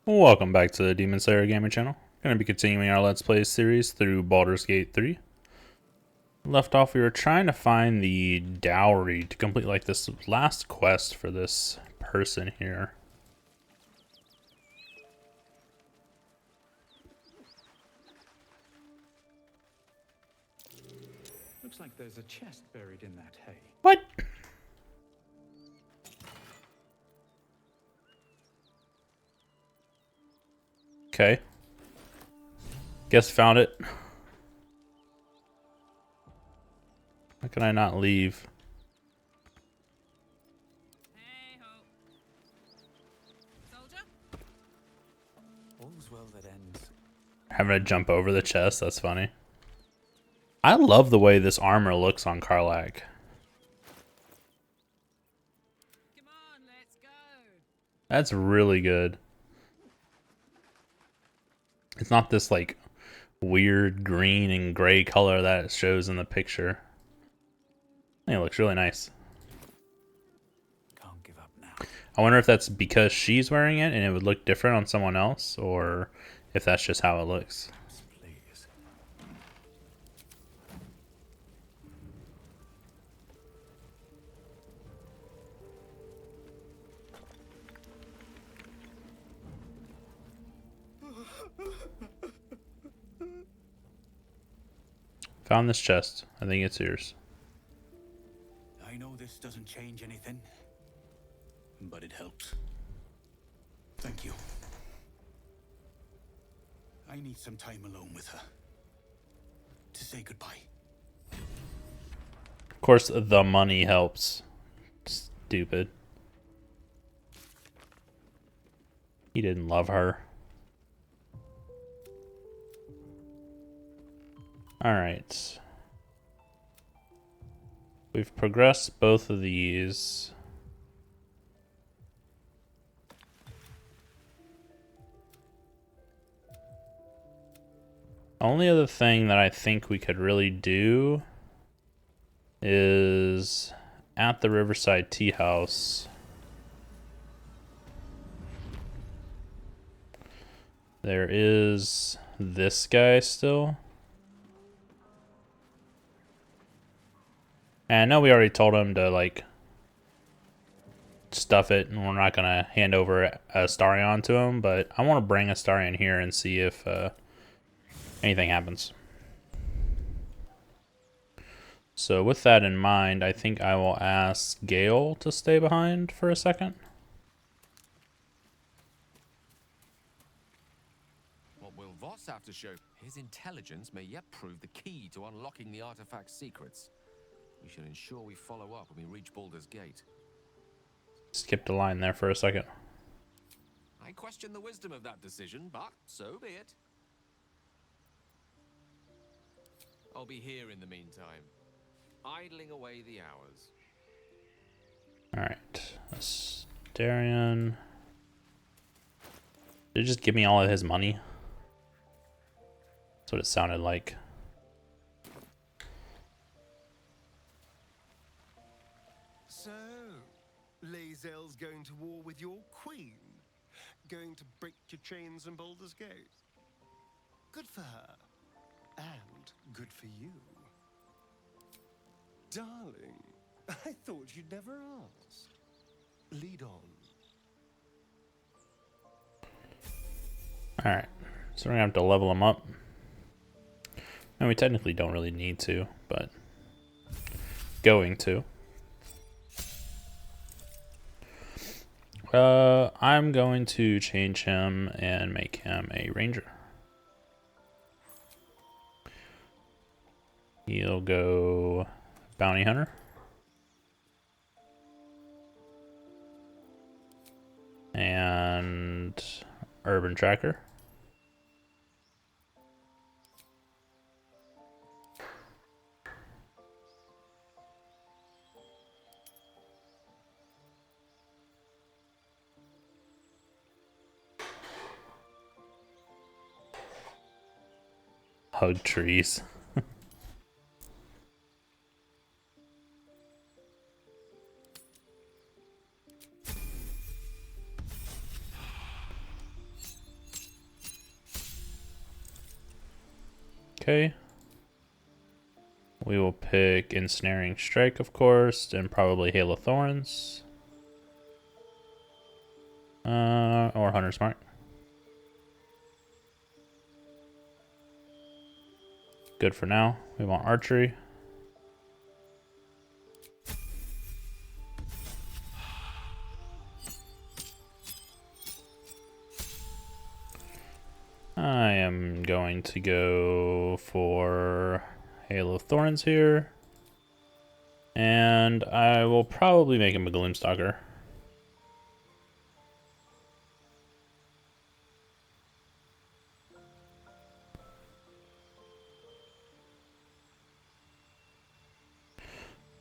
Welcome back to the Demon Slayer Gaming channel. Going to be continuing our Let's Play series through Baldur's Gate 3. Left off, we were trying to find the dowry to complete like this last quest for this person here. Looks like there's a chest buried in that hay. What? Okay. Guess found it. How can I not leave? Hey ho. Soldier? All's well that ends. Having to jump over the chest, that's funny. I love the way this armor looks on Karlach. Come on, let's go. That's really good. It's not this like weird green and gray color that it shows in the picture. I think it looks really nice. Can't give up now. I wonder if that's because she's wearing it and it would look different on someone else, or if that's just how it looks. Please. Found this chest. I think it's yours. I know this doesn't change anything, but it helps. Thank you. I need some time alone with her to say goodbye. Of course, the money helps. Stupid. He didn't love her. Alright. We've progressed both of these. Only other thing that I think we could really do is at the Riverside Tea House. There is this guy still. And I know we already told him to like stuff it and we're not gonna hand over Astarion to him, but I want to bring Astarion here and see if anything happens. So with that in mind, I think I will ask Gale to stay behind for a second. What will Voss have to show? His intelligence may yet prove the key to unlocking the artifact's secrets. We should ensure we follow up when we reach Baldur's Gate. Skipped a line there for a second. I question the wisdom of that decision, but so be it. I'll be here in the meantime, idling away the hours. Alright. Astarion. Did it just give me all of his money? That's what it sounded like. So, Lae'zel's going to war with your queen? Going to break your chains in Baldur's Gate? Good for her. And good for you. Darling, I thought you'd never ask. Lead on. Alright. So we're gonna have to level him up. And we technically don't really need to, but going to. I'm going to change him and make him a ranger. He'll go bounty hunter. And urban tracker. Hug trees. Okay. We will pick Ensnaring Strike, of course, and probably Hail of Thorns. Or Hunter's Mark. Good for now. We want Archery. I am going to go for Hail of Thorns here. And I will probably make him a Gloomstalker.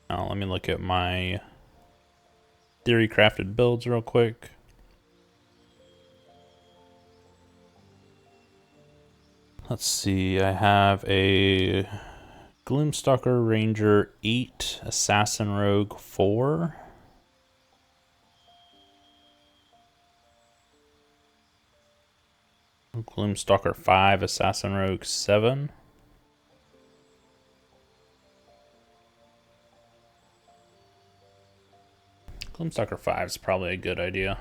Now let me look at my theory crafted builds real quick. Let's see, I have a Gloomstalker Ranger 8, Assassin Rogue 4. Gloomstalker 5, Assassin Rogue 7. Gloomstalker 5 is probably a good idea.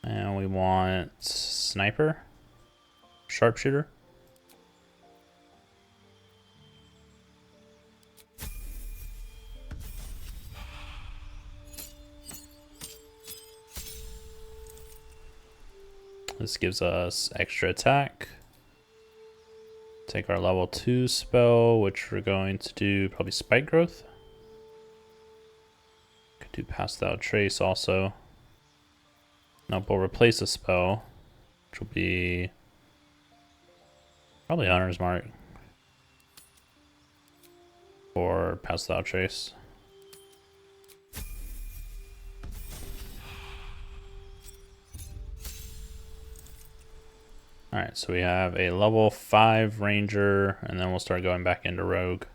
And we want Sniper, Sharpshooter. This gives us extra attack. Take our level 2 spell, which we're going to do probably Spike Growth. Could do Pass Without Trace also. Nope, we'll replace a spell, which will be probably Hunter's Mark or Pass Without Trace. Alright, so we have a level 5 Ranger, and then we'll start going back into Rogue.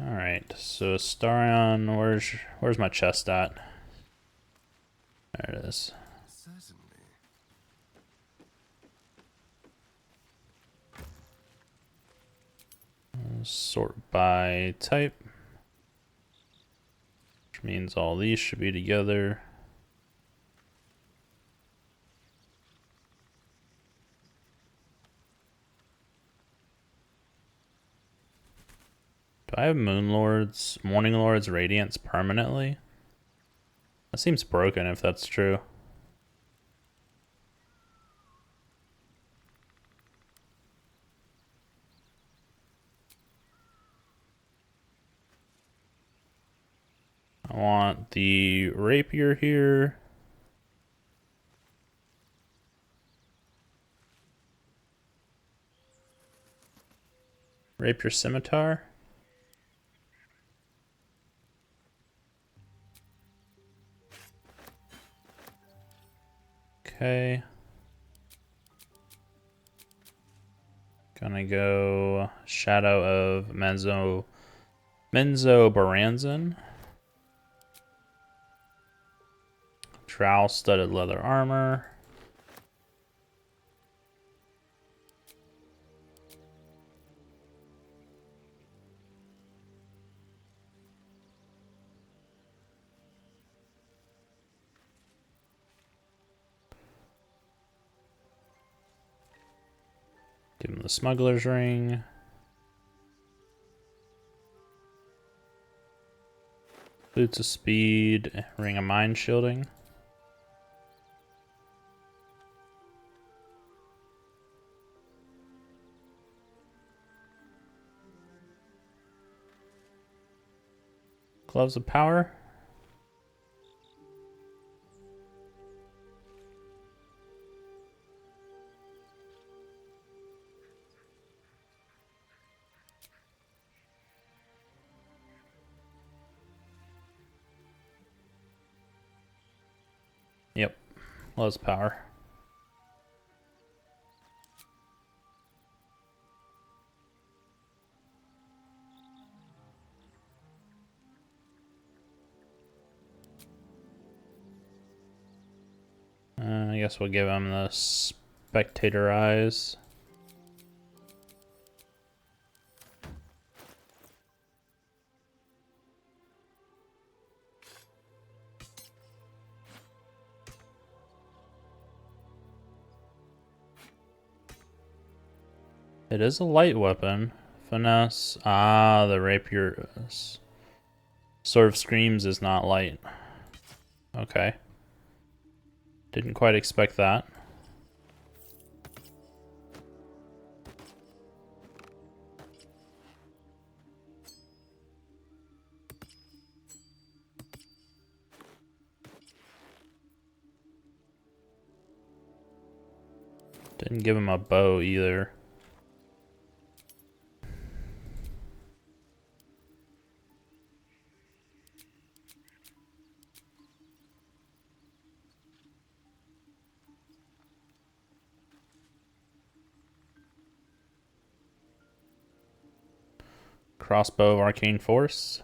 Alright, so Starion, where's my chest at? There it is. Certainly. Sort by type. Which means all these should be together. Do I have Moon Lord's, Morning Lord's Radiance permanently? That seems broken if that's true. I want the Rapier here. Rapier Scimitar. Okay. Gonna go Shadow of Menzo Baranzan. Trowel studded leather armor. Give him the smuggler's ring. Boots of speed, ring of mind shielding. Gloves of power. Yep, gloves of power. I guess we'll give him the spectator eyes. It is a light weapon. Finesse. Ah, the rapier. Sword of Screams is not light. Okay. Didn't quite expect that. Didn't give him a bow either. Crossbow of Arcane Force.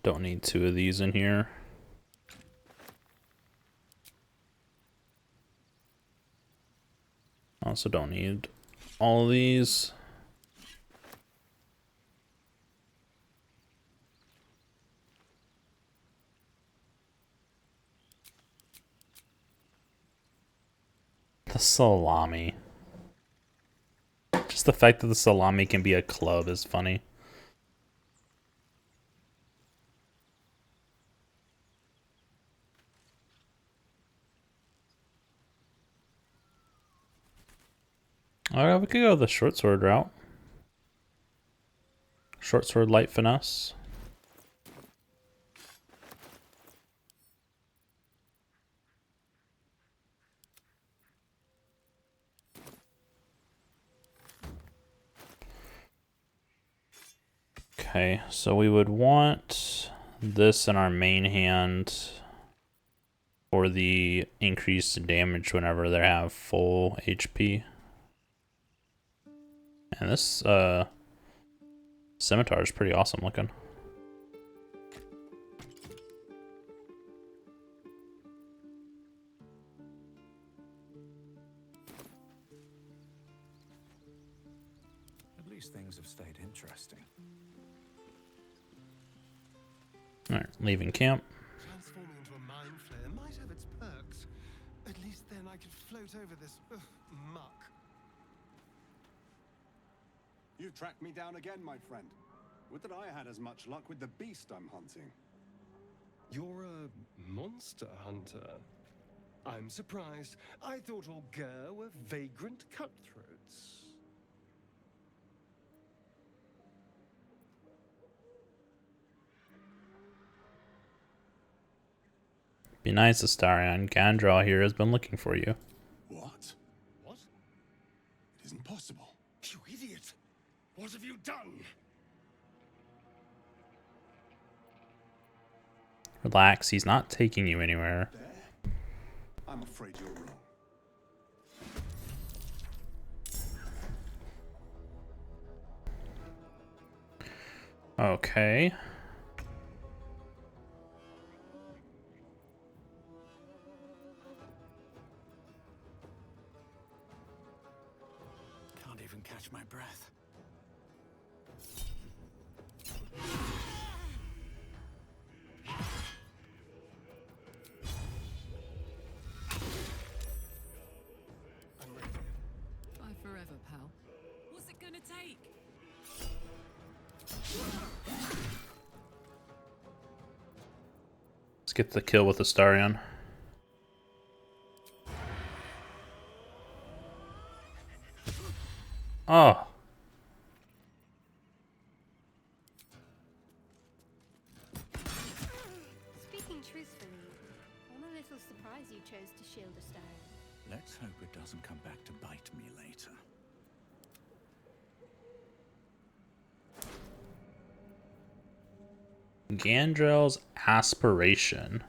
Don't need two of these in here. Also don't need all of these. The salami. Just the fact that the salami can be a club is funny. Alright, we could go the short sword route. Short sword, light finesse. Okay, so we would want this in our main hand for the increased damage whenever they have full HP. And this scimitar is pretty awesome looking. At least things have stayed interesting. Alright, leaving camp. Transforming into a mind flayer might have its perks. At least then I could float over this muck. You've tracked me down again, my friend. Would that I had as much luck with the beast I'm hunting. You're a monster hunter. I'm surprised. I thought all Ger were vagrant cutthroats. Be nice, Astarion. Gandral here has been looking for you. What? What? It isn't possible. You idiot! What have you done? Relax, he's not taking you anywhere. There? I'm afraid you're wrong. Okay. Can't even catch my breath. I'm ready. Bye forever, pal. What's it gonna take? Let's get the kill with Astarion. Oh. Speaking truthfully, I'm a little surprised you chose to shield a stone. Let's hope it doesn't come back to bite me later. Gandrel's Aspiration.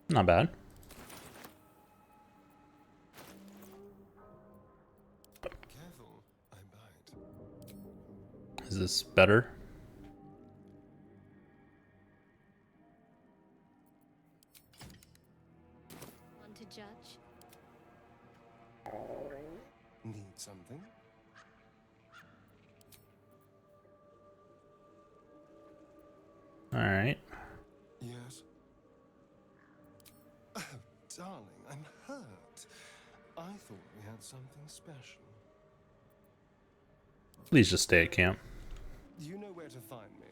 Not bad. Careful. I Is this better? One to judge. Need something? Alright. Yes. Oh, darling, I'm hurt. I thought we had something special. Please just stay at camp. You know where to find me.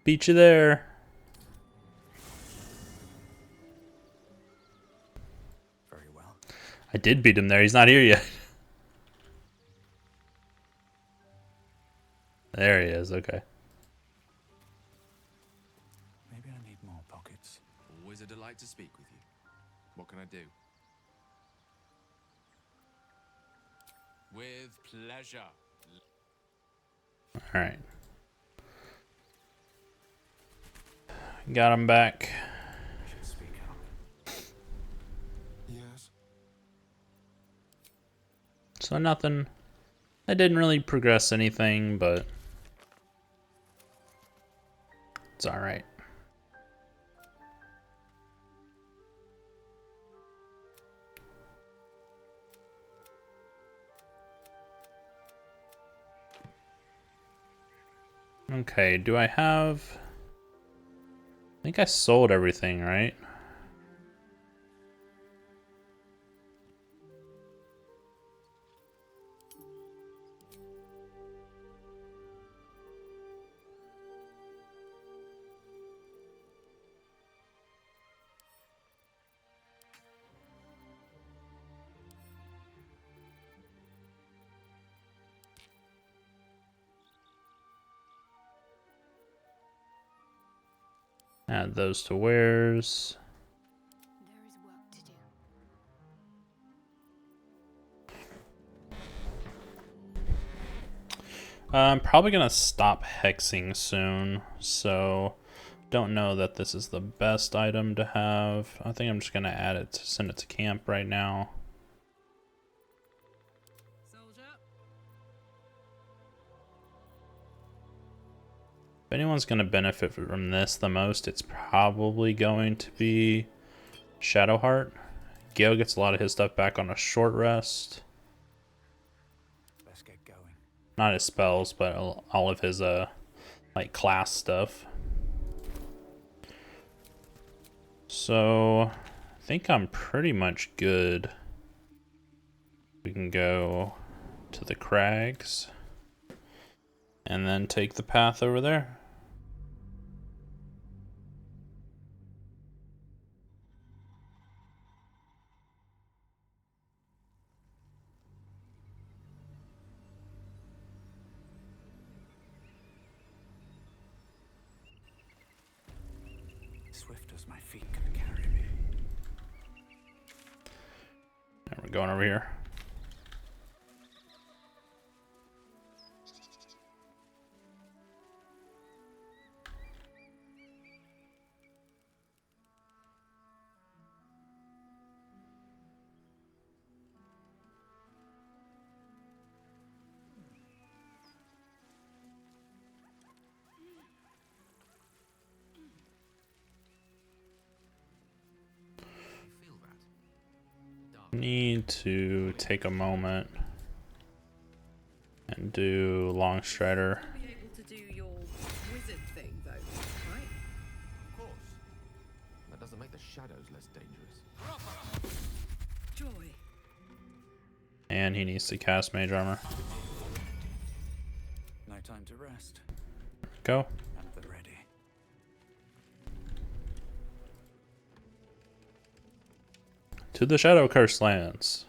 Beat you there. Very well. I did beat him there. He's not here yet. There he is. Okay. Maybe I need more pockets. Always a delight to speak with you. What can I do? With pleasure. Alright. Got him back. I should speak out. Yes. So nothing. I didn't really progress anything, but it's alright. Okay, do I have... I think I sold everything, right? Add those to wares. There is work to do. I'm probably gonna stop hexing soon, so don't know that this is the best item to have. I think I'm just gonna add it to send it to camp right now. Soldier. If anyone's gonna benefit from this the most, it's probably going to be Shadowheart. Gale gets a lot of his stuff back on a short rest. Let's get going. Not his spells, but all of his like class stuff. So I think I'm pretty much good. We can go to the crags and then take the path over there. Swift as my feet can carry me. And we're going over here. You feel that? Dark. Need to take a moment and do Long Strider. Be able to do your wizard thing, though, right? Of course. That doesn't make the shadows less dangerous. Joy. And he needs to cast Mage Armor. No time to rest. Go. At the ready. To the Shadow Curse lands.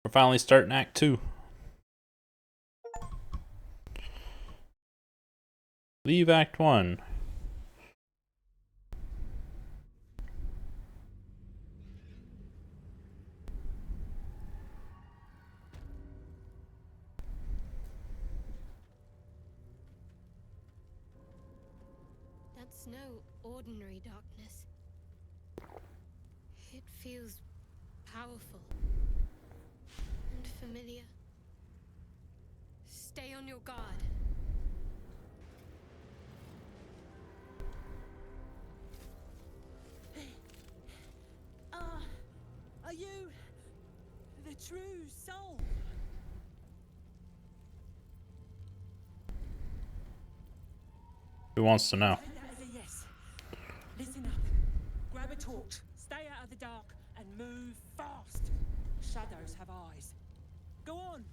We're finally starting Act 2. Leave Act 1. That's no ordinary darkness. It feels powerful and familiar. Stay on your guard. Are you the true soul? Who wants to know? That is a yes. Listen up. Grab a torch. Stay out of the dark and move fast. Shadows have eyes. Go on.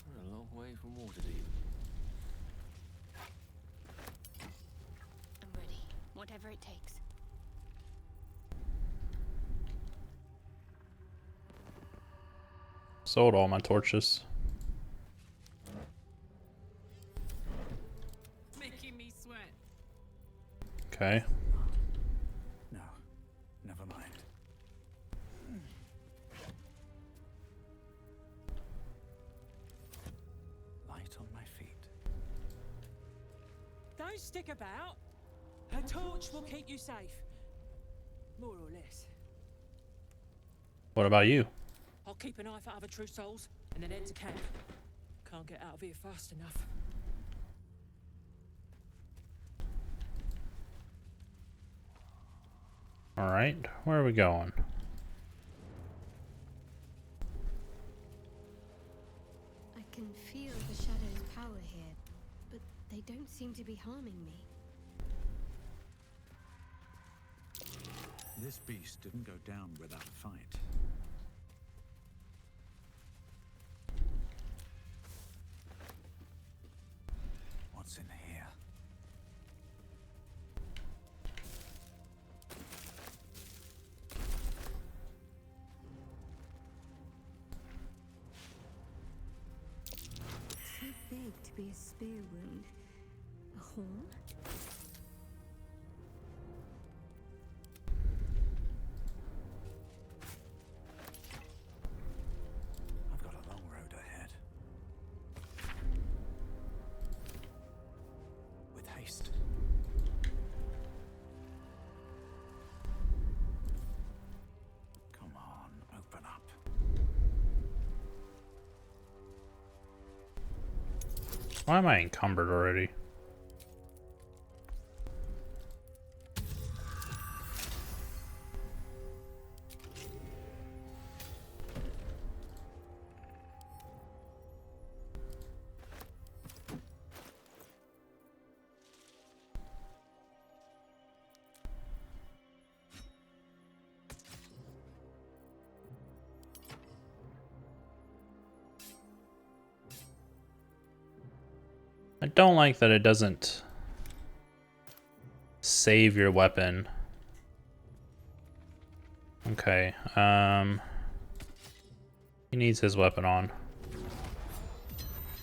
We're a long way from Waterdeep. I'm ready. Whatever it takes. Sold all my torches. Making me sweat. Okay. No, never mind. Light on my feet. Don't stick about. A torch will keep you safe. More or less. What about you? I'll keep an eye for other true souls and then head to camp. Can't get out of here fast enough. Alright, where are we going? I can feel the shadow's power here, but they don't seem to be harming me. This beast didn't go down without a fight. What's in here? Too big to be a spear wound. A horn? I've got a long road ahead. With haste. Come on, open up. Why am I encumbered already? I don't like that it doesn't save your weapon. Okay, he needs his weapon on.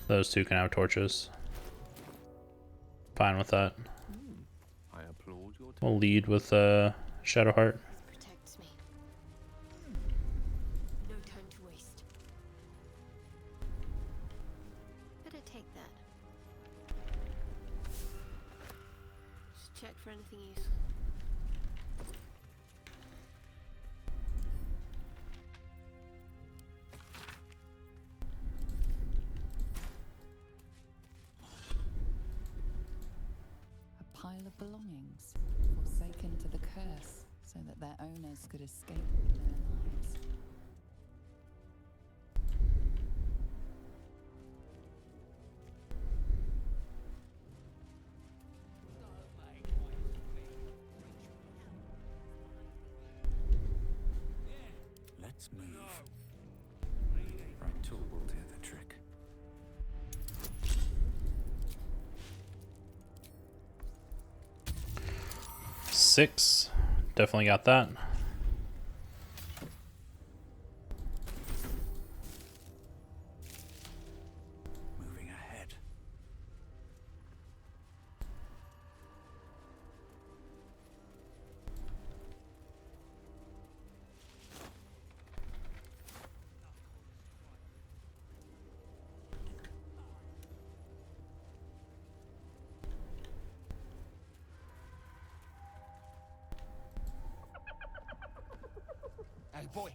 Those two can have torches. Fine with that. I applaud your We'll lead with Shadowheart. This protects me. No time to waste. Better take that. Just check for anything useful. A pile of belongings, forsaken to the curse, so that their owners could escape with their lives. Let's move. Right tool will do the trick. 6. Definitely got that. Moving ahead. Hey, boy.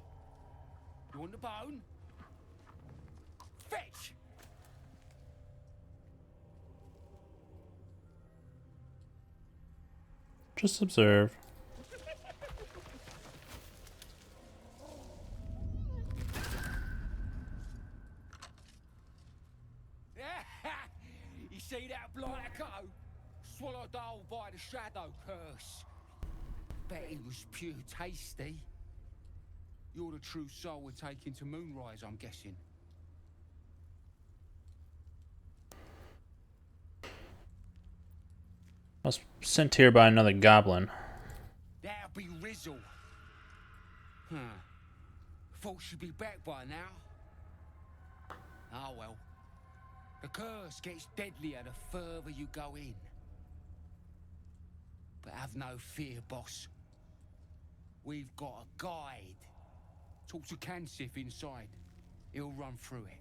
You want the bone? Fetch! Just observe. You see that blighter go? Swallowed whole by the shadow curse. Bet he was pure tasty. You're the true soul we're taking to Moonrise, I'm guessing. I was sent here by another goblin. That'll be Rizzle. Huh. Thought she'd be back by now. Oh well. The curse gets deadlier the further you go in. But have no fear, boss. We've got a guide. Talk to Kansif inside. He'll run through it.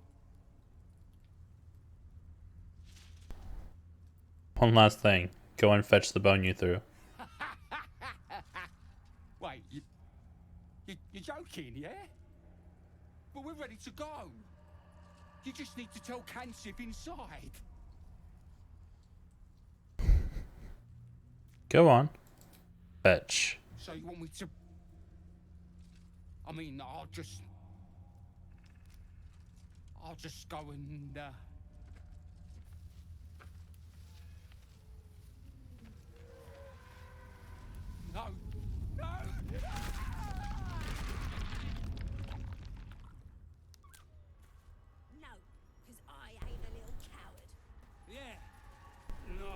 One last thing. Go and fetch the bone you threw. Wait, you're joking, yeah? But we're ready to go. You just need to tell Kansif inside. Go on. Fetch. So you want me to... I mean, I'll just go and, No! No! No, because I ain't a little coward. Yeah. No.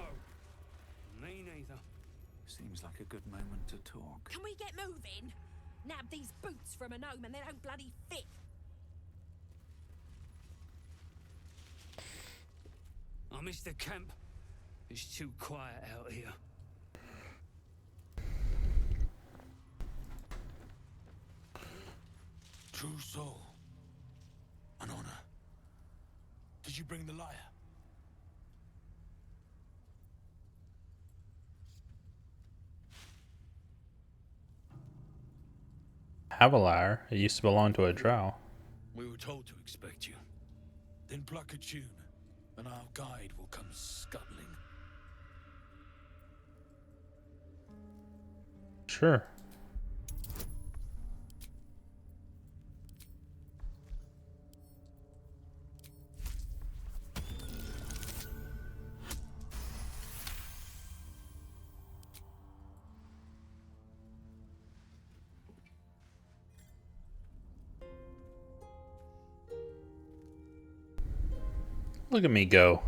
Me neither. Seems like a good moment to talk. Can we get moving? Nab these boots from a gnome and they don't bloody fit. I miss the camp. It's too quiet out here. True soul. An honor. Did you bring the lyre? Have a lyre. It used to belong to a drow. We were told to expect you. Then pluck a tune, and our guide will come scuttling. Sure. Look at me go.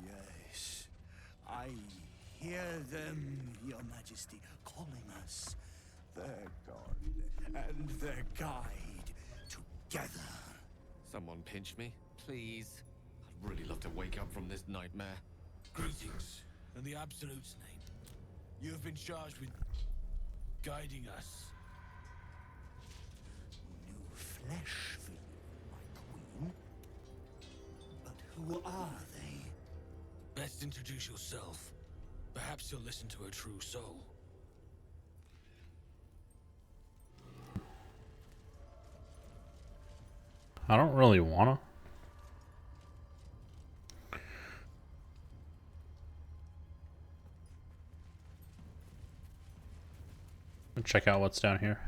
Yes, I hear them, Your Majesty, calling us their god and their guide together. Someone pinch me, please. I'd really love to wake up from this nightmare. Greetings, in the Absolute's name. You have been charged with guiding us. New flesh for you, my queen. But who are they? Best introduce yourself. Perhaps you'll listen to a true soul. I don't really wanna. Check out what's down here.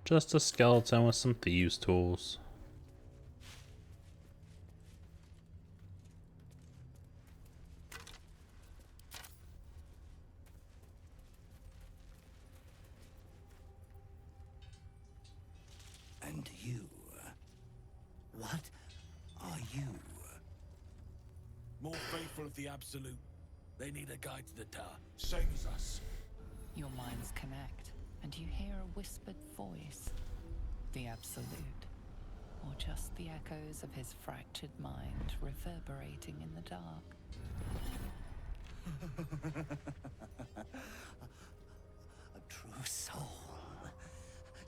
Just a skeleton with some thieves' tools. the Absolute. They need a guide to the tower. Same as us. Your minds connect, and you hear a whispered voice. The Absolute. Or just the echoes of his fractured mind reverberating in the dark. A true soul.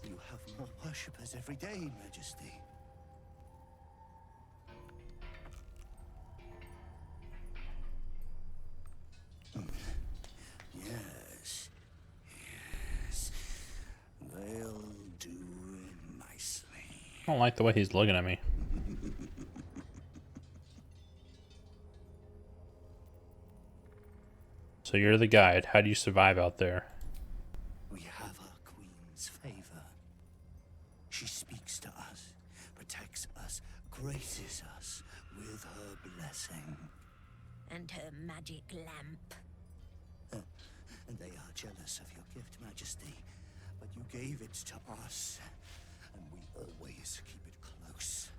You have more worshippers every day, Majesty. Yes. Yes. They'll do nicely. I don't like the way he's looking at me. So you're the guide. How do you survive out there? We have our queen's favor. She speaks to us, protects us, graces us with her blessing. And her magic lamp. And they are jealous of your gift, Majesty. But you gave it to us, and we always keep it close.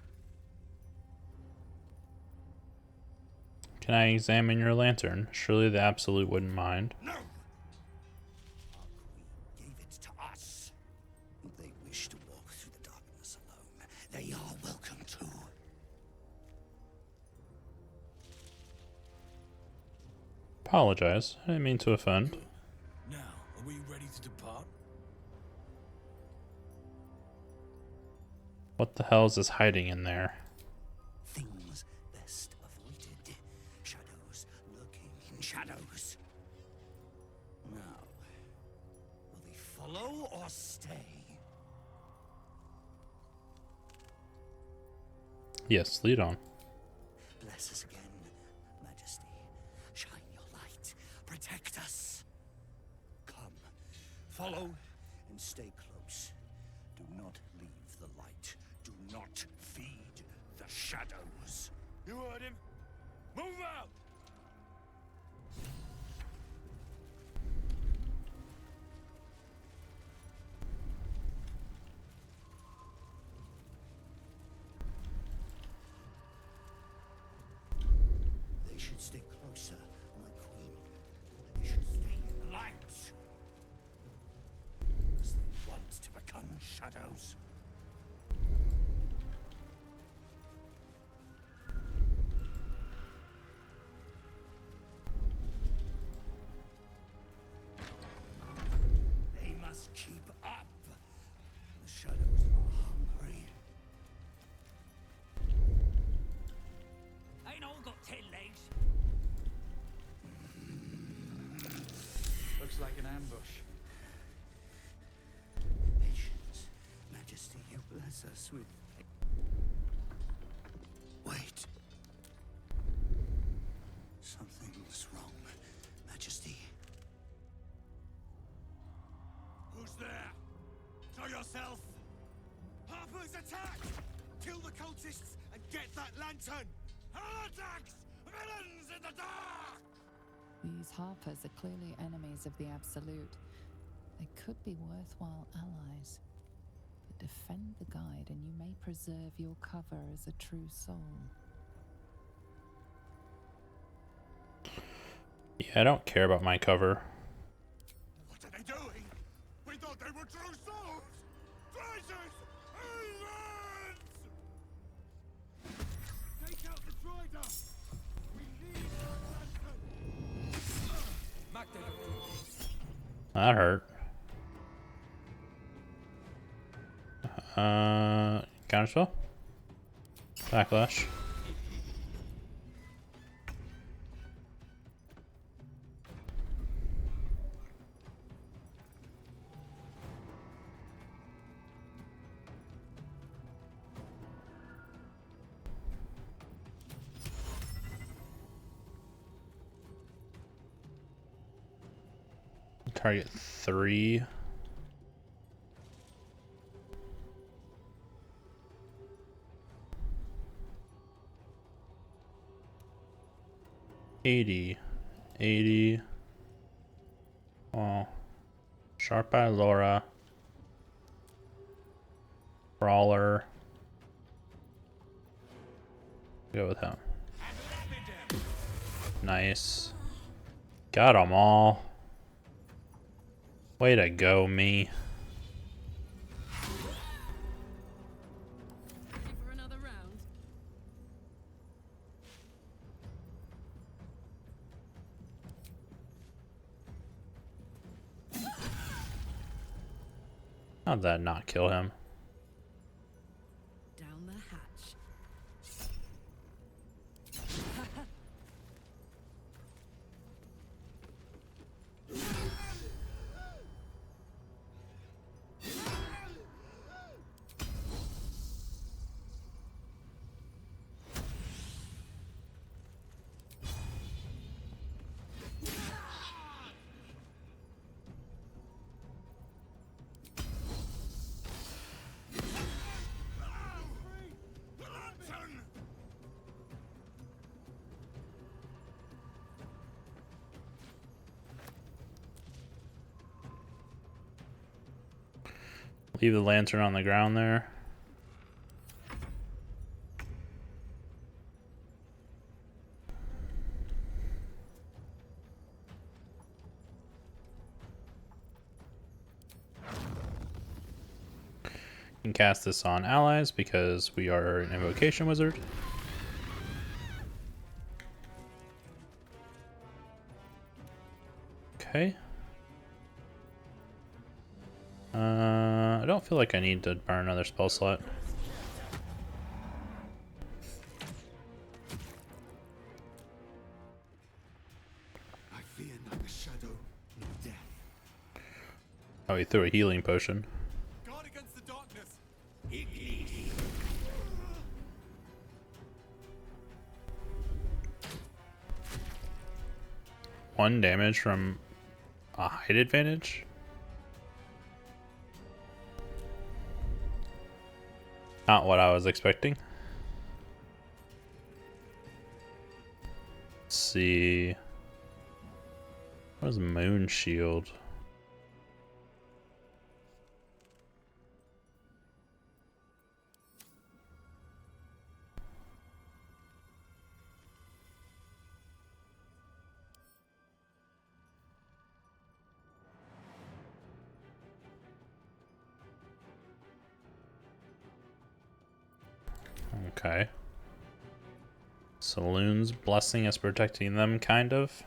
Can I examine your lantern? Surely the Absolute wouldn't mind. No! Our queen gave it to us. If they wish to walk through the darkness alone, they are welcome to. Apologize. I didn't mean to offend. Now, are we ready to depart? What the hell is this hiding in there? Things best avoided. Shadows lurking in shadows. Now, will they follow or stay? Yes, lead on. Bless us again, Majesty. Shine your light. Protect us. Come, follow and stay close. Do not leave the light. Do not feed the shadows. You heard him. Move out! They should stay closer, my queen. They should stay in the light. Because they want to become shadows. They must keep up. The shadows are hungry. Ain't all got 10 legs. Looks like an ambush. Patience. Majesty, you bless us with... Wait. Something's wrong, Majesty. Who's there? Show yourself! Harper's attack! Kill the cultists and get that lantern! Heretics! Villains in the dark! These Harpers are clearly enemies of the Absolute. They could be worthwhile allies. But defend the guide and you may preserve your cover as a true soul. Yeah, I don't care about my cover. What are they doing? We thought they were true souls! Traitors! Heathens! Take out the Drider! We need that lantern! That hurt. Counterspell? Backlash. Target 3. $80. Oh. Sharp Eye Laura. Brawler. Go with him. Nice. Got them all. Way to go, me. Ready for another round? How'd that not kill him? Down the hatch. Leave the lantern on the ground there. You can cast this on allies because we are an invocation wizard. Okay. I don't feel like I need to burn another spell slot. I fear neither shadow nor death. Oh, he threw a healing potion. Guard against the darkness. One damage from a height advantage? Not what I was expecting. Let's see. What is Moon Shield? Okay. Saloon's blessing is protecting them, kind of.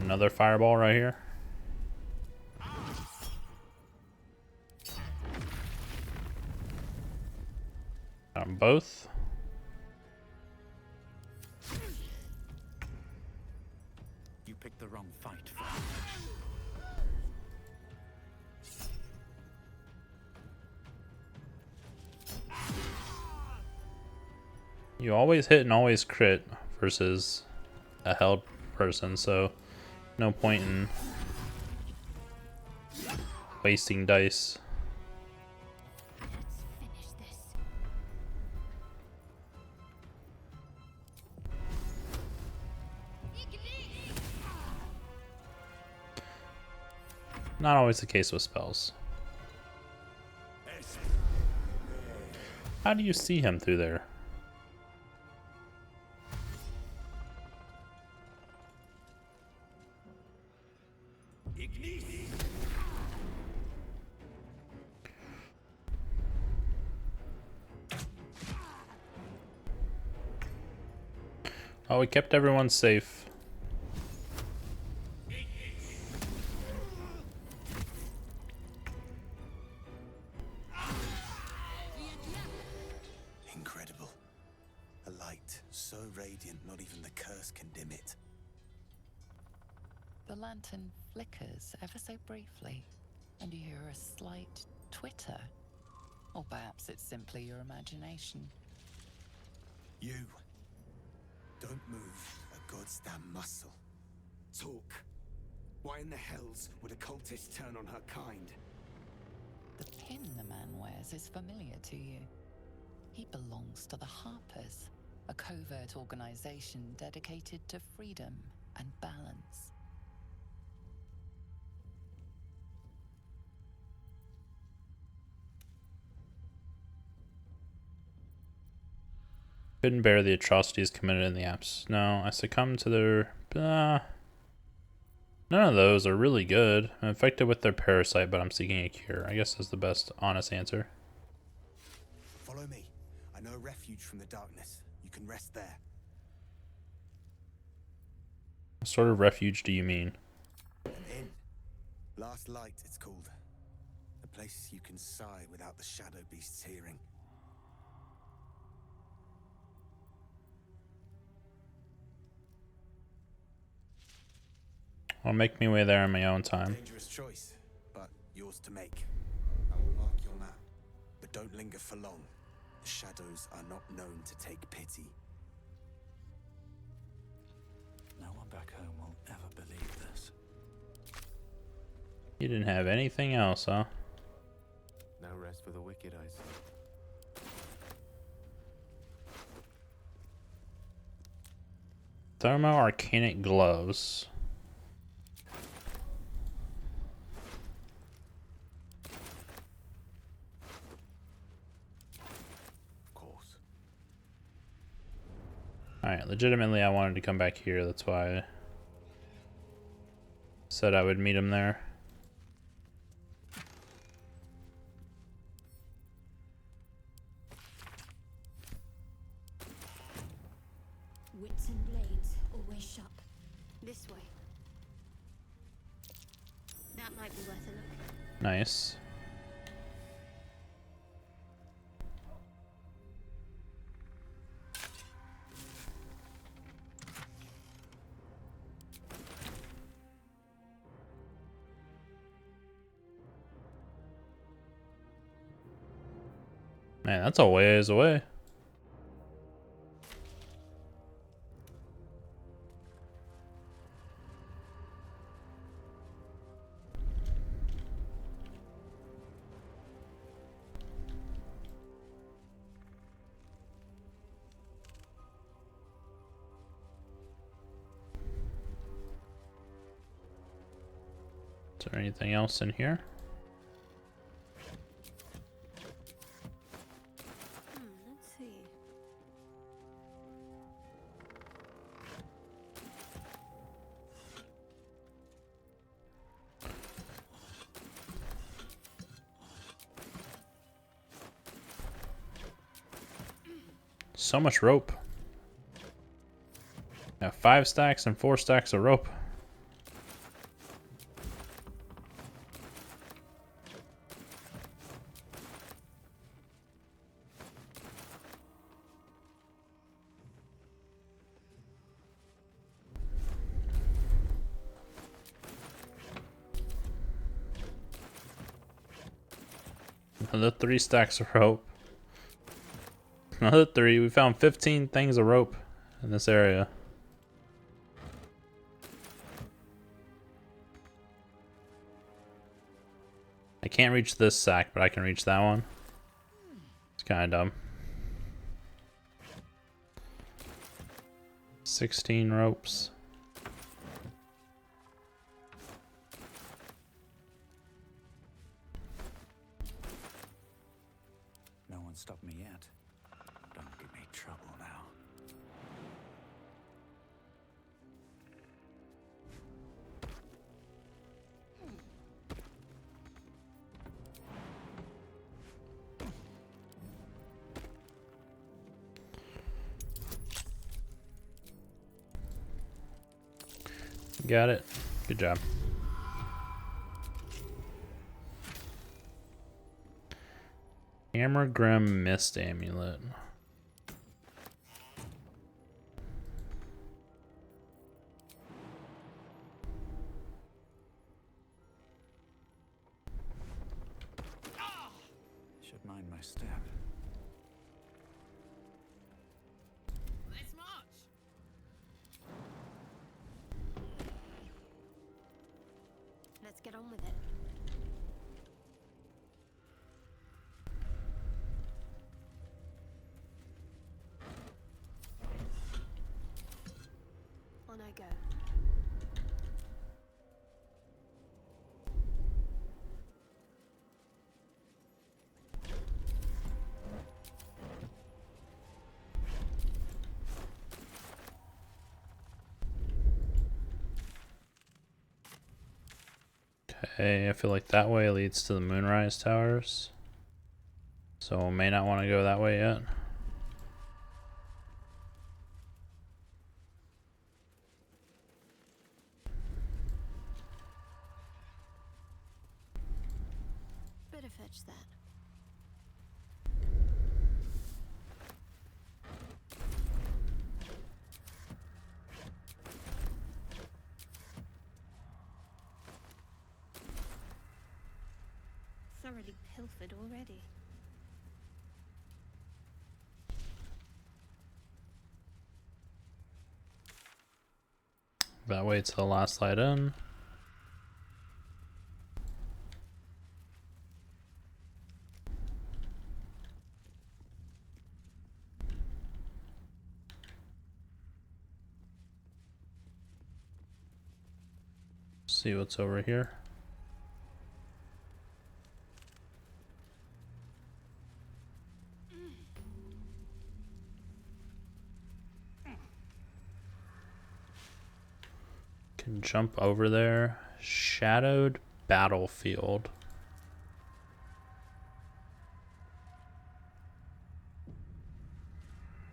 Another fireball right here. Got 'em both. You picked the wrong fight. You always hit and always crit versus a held person, so no point in wasting dice. Finish this. Not always the case with spells. How do you see him through there? Oh, we kept everyone safe. Incredible. A light so radiant not even the curse can dim it. The lantern flickers ever so briefly, and you hear a slight twitter. Or perhaps it's simply your imagination. You. Don't move a goddamn muscle. Talk. Why in the hells would a cultist turn on her kind? The pin the man wears is familiar to you. He belongs to the Harpers, a covert organization dedicated to freedom and balance. Couldn't bear the atrocities committed in the apps. No, I succumbed to their... none of those are really good. I'm infected with their parasite, but I'm seeking a cure. I guess is the best honest answer. Follow me. I know a refuge from the darkness. You can rest there. What sort of refuge do you mean? An inn. Last Light, it's called. A place you can sigh without the shadow beasts hearing. I'll make me way there in my own time. Dangerous choice, but yours to make. I will mark your map, but don't linger for long. The shadows are not known to take pity. No one back home will ever believe this. You didn't have anything else, huh? No rest for the wicked, I see. Thermo-arcanic gloves. Alright, legitimately I wanted to come back here, that's why I said I would meet him there. Wits and blades, always sharp. This way. That might be worth a look. Nice. Man, that's a ways away. Is there anything else in here? Let's see. So much rope. Got 5 stacks and 4 stacks of rope. Another 3 stacks of rope. Another 3. We found 15 things of rope in this area. I can't reach this sack, but I can reach that one. It's kind of dumb. 16 ropes. No one stopped me yet. Don't give me trouble now. Got it. Good job. Hammer Grim Mist Amulet. Should mind my step. Let's march. Let's get on with it. On I go. Okay, I feel like that way leads to the Moonrise Towers. So may not want to go that way yet. Better fetch that. Thoroughly pilfered already. That way to the last light in. See what's over here. Can jump over there. Shadowed battlefield.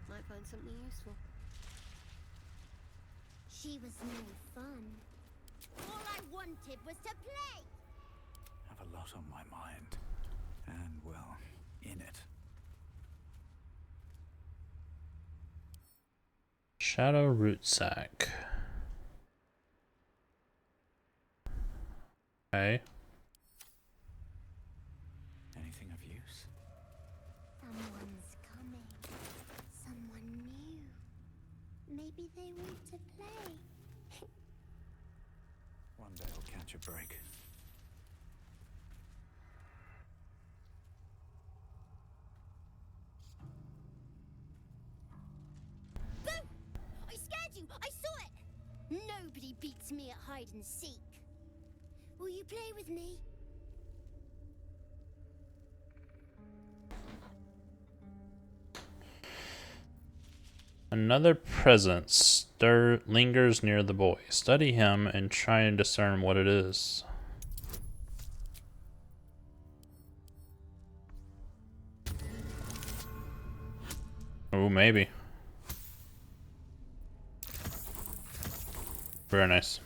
Might find something useful. She was no fun. All I wanted was to play. Have a lot on my mind. And, well, in it. Shadow root sack. Okay. Anything of use? Someone's coming. Someone new. Maybe they want to play. One day I'll catch a break. Boo! I scared you! I saw it! Nobody beats me at hide and seek. Will you play with me? Another presence lingers near the boy. Study him and try and discern what it is. Oh, maybe. Very nice.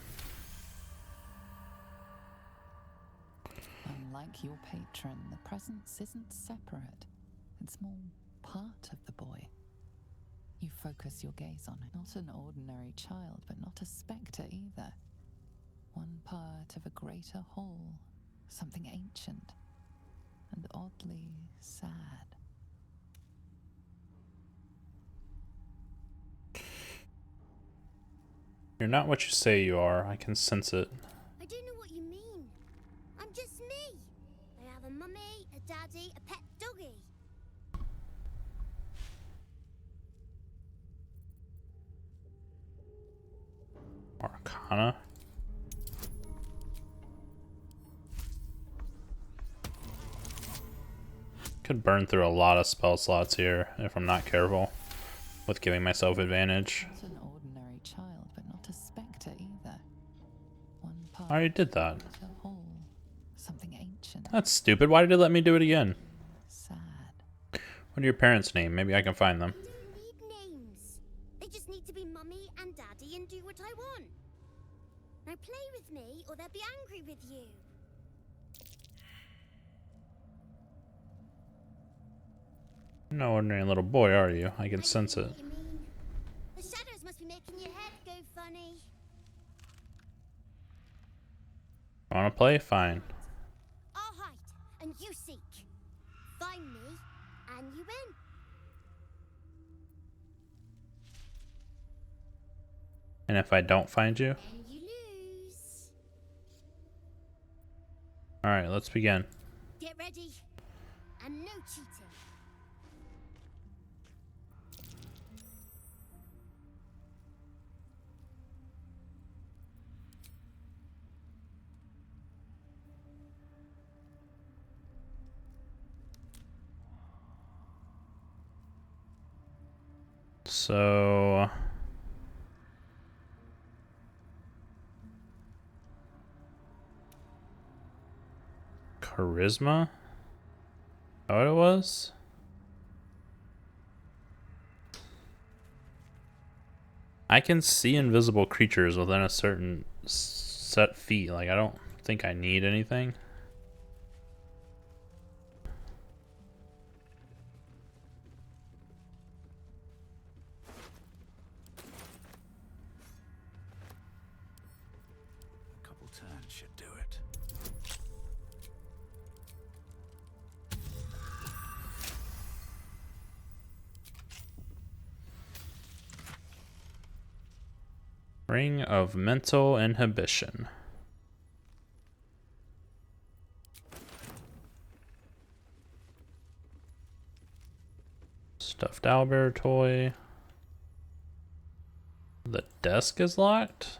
Unlike your patron, the presence isn't separate. It's more part of the boy. You focus your gaze on it. Not an ordinary child, but not a spectre either. One part of a greater whole, something ancient and oddly sad. You're not what you say you are. I can sense it. I don't know what you mean. I'm just me. I have a mummy, a daddy, a pet doggy. Arcana. Could burn through a lot of spell slots here if I'm not careful with giving myself advantage. Not an ordinary child, but not a spectre either. One part I already did that. of a whole, something ancient, That's stupid. Why did it let me do it again? sad. What are your parents' name? Maybe I can find them. They don't need names. They just need to be mummy and daddy and do what I want. Now play with me or they'll be angry with you. You're no ordinary little boy, are you? I can sense it. What you mean? The shadows must be making your head go funny. Wanna play? Fine. I'll hide and you seek. Find me and you win. And if I don't find you? And you lose. Alright, let's begin. Get ready. And no cheating. So... Charisma? Is that what it was? I can see invisible creatures within a certain set feet. Like, I don't think I need anything. A couple turns should do it. Ring of Mental Inhibition. Stuffed owlbear toy. The desk is locked?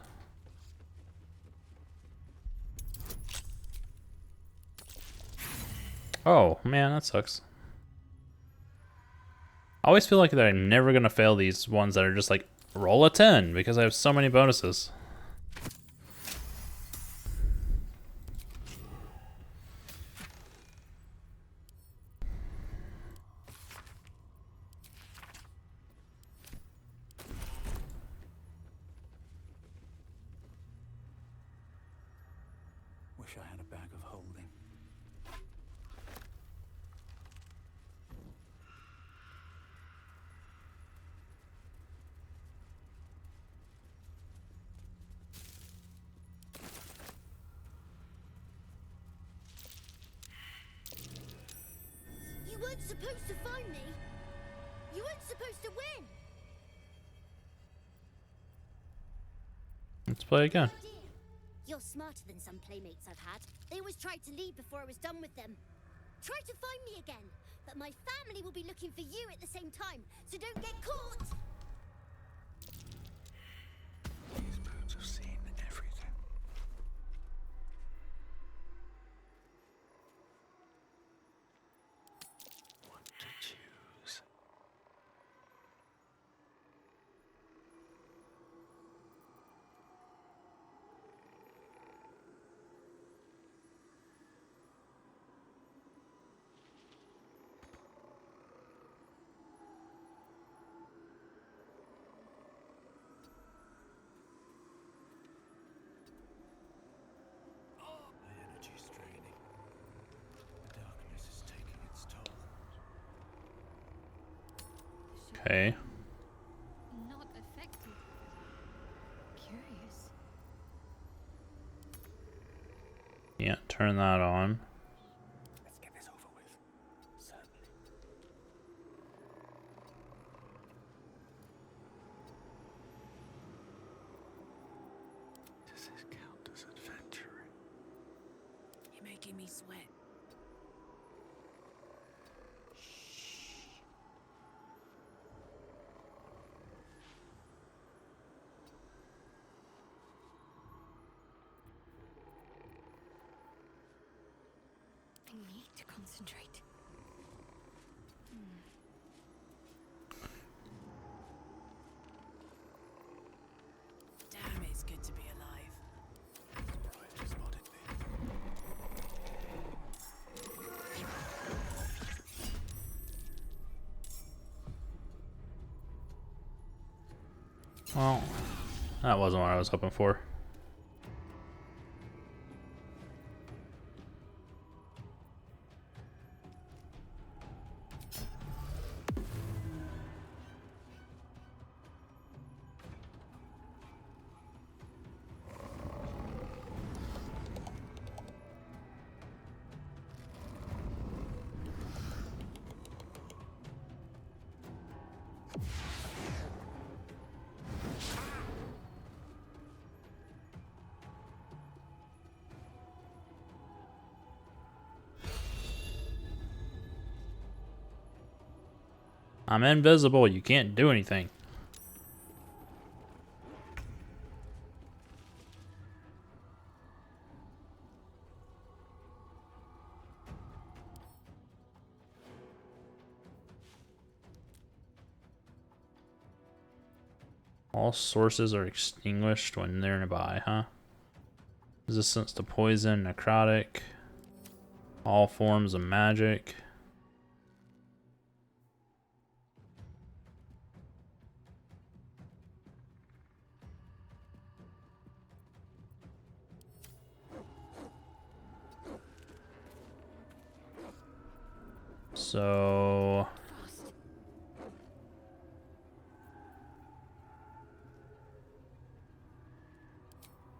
Oh, man, that sucks. I always feel like that I'm never gonna fail these ones that are just like, roll a 10, because I have so many bonuses. Wish I had a bag of holding. You weren't supposed to find me. You weren't supposed to win. Let's play again. Oh dear. You're smarter than some playmates I've had. They always tried to leave before I was done with them. Try to find me again, but my family will be looking for you at the same time, so don't get caught. These moons have seen everything. What to choose? My energy's draining. The darkness is taking its toll. Okay. Not affected. Curious. Can't turn that on. Let's get this over with. Certainly. Does this count as adventuring? You're making me sweat. I need to concentrate. Damn, it's good to be alive. Surprised you spotted me. Well, that wasn't what I was hoping for. I'm invisible, you can't do anything. All sources are extinguished when they're nearby, huh? Resistance to poison, necrotic. All forms of magic. So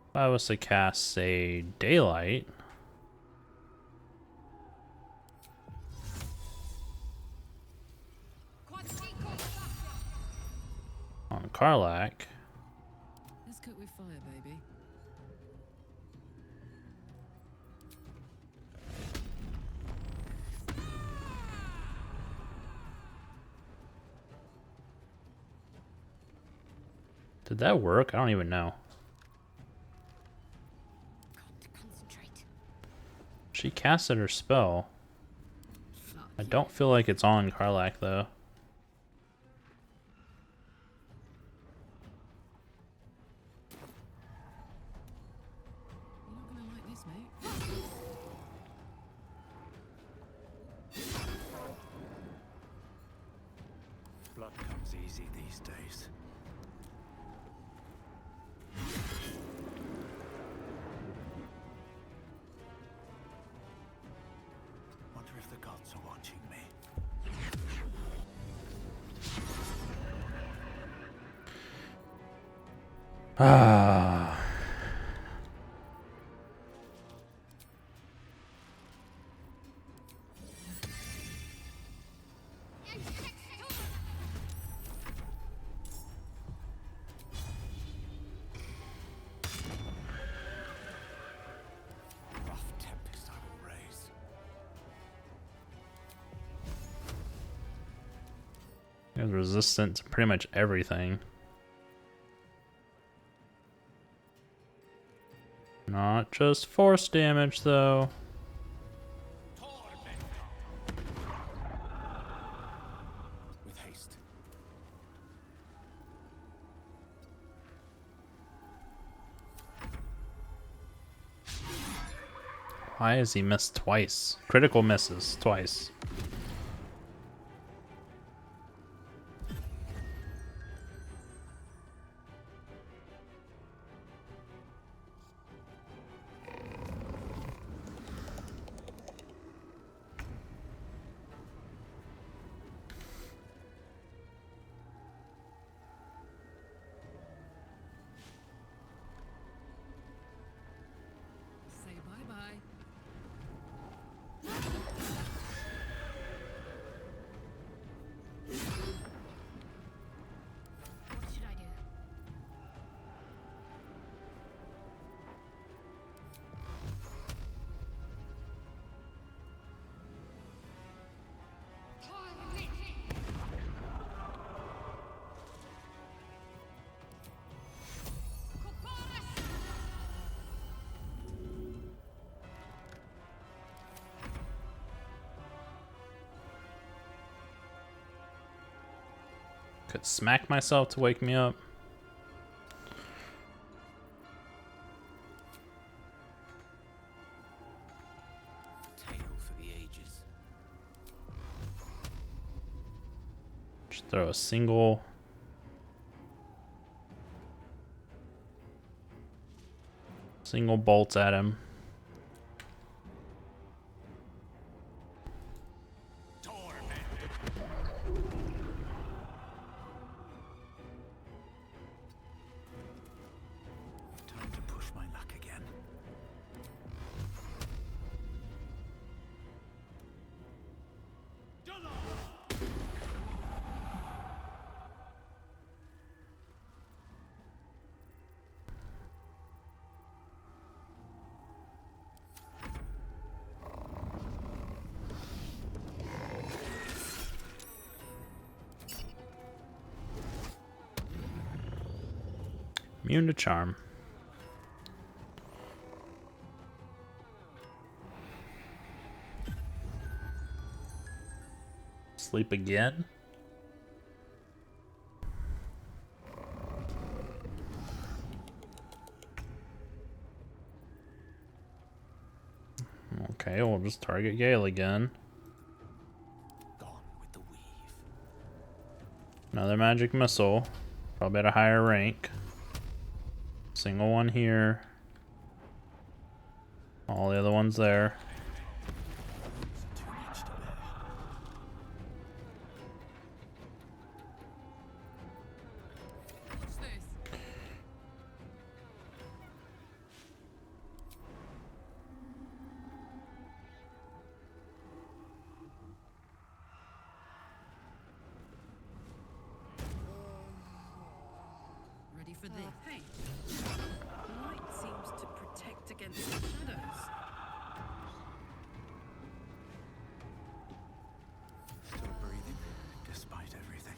if I was to cast, say, Daylight on Karlach, Let's cook with fire, baby. did that work? I don't even know. Concentrate. She casted her spell. I don't feel like it's on Karlach though. You're not gonna like this, mate. Blood comes easy these days. Wonder if the gods are watching me. Ah. Rough tempest I will raise. It's resistant to pretty much everything. Not just force damage though. With haste. Why has he missed twice? Critical misses twice. Say bye-bye. What should I do? Could smack myself to wake me up. Tale for the ages. Just throw a single bolt at him. Time to push my luck again. Immune to charm. Sleep again? Okay, Okay, we'll just target Gale again. Gone with the weave. Another magic missile. Probably at a higher rank. Single one here. All the other ones there. Too much to bear. What's this? Ready for this? Hey, light seems to protect against the shadows. Still breathing, despite everything.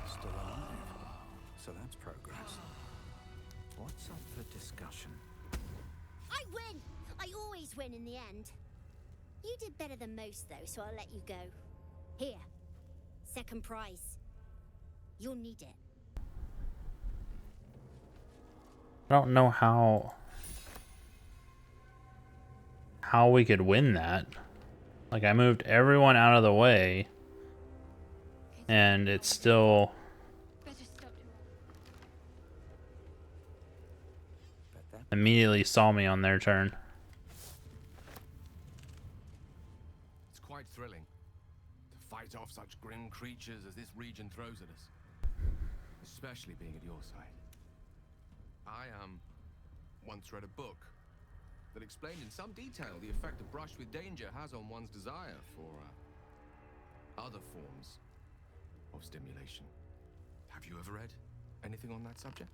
Still alive. So that's progress. What's up for discussion? I win! I always win in the end. You did better than most, though, so I'll let you go. Here. Second prize. You'll need it. I don't know how we could win that. Like, I moved everyone out of the way, and it's still Better stop him. Bet that immediately saw me on their turn. It's quite thrilling to fight off such grim creatures as this region throws at us. Especially being at your side. I once read a book that explained in some detail the effect a brush with danger has on one's desire for other forms of stimulation. Have you ever read anything on that subject?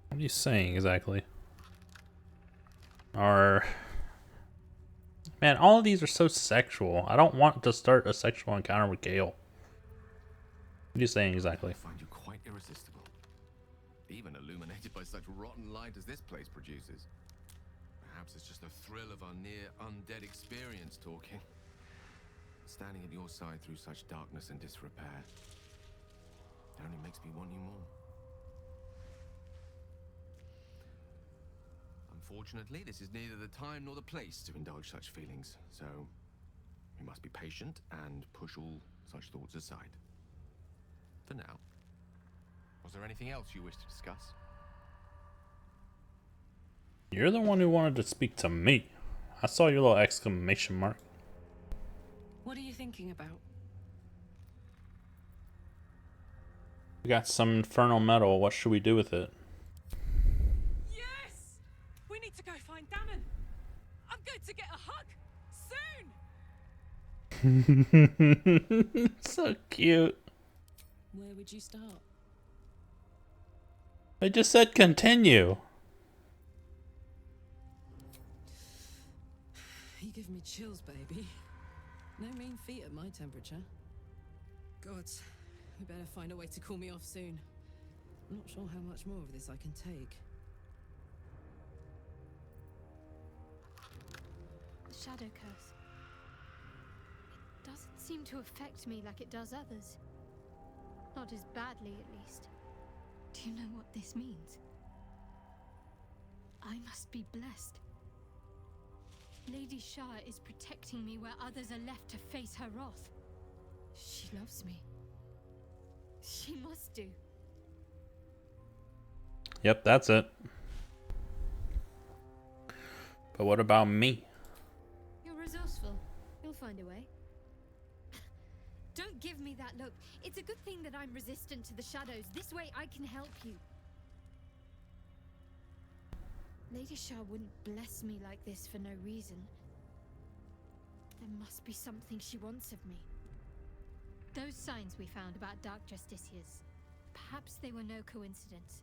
What are you saying exactly? Or, man, all of these are so sexual. I don't want to start a sexual encounter with Gale. What are you saying exactly? I find you quite irresistible. Even illuminated by such rotten light as this place produces. Perhaps it's just the thrill of our near undead experience talking. Standing at your side through such darkness and disrepair. It only makes me want you more. Unfortunately, this is neither the time nor the place to indulge such feelings, so we must be patient and push all such thoughts aside. For now. Was there anything else you wish to discuss? You're the one who wanted to speak to me. I saw your little exclamation mark. What are you thinking about? We got some infernal metal. What should we do with it? Yes! We need to go find Damon. I'm going to get a hug soon. So cute. Where would you start? I just said continue. You give me chills, baby. No mean feat at my temperature. Gods, we better find a way to cool me off soon. I'm not sure how much more of this I can take. The shadow curse. It doesn't seem to affect me like it does others. Not as badly, at least. Do you know what this means? I must be blessed. Lady Shah is protecting me where others are left to face her wrath. She loves me. She must do. Yep, that's it. But what about me? You're resourceful. You'll find a way. Don't give me that look. It's a good thing that I'm resistant to the shadows. This way I can help you. Lady Shah wouldn't bless me like this for no reason. There must be something she wants of me. Those signs we found about Dark Justiciars, perhaps they were no coincidence.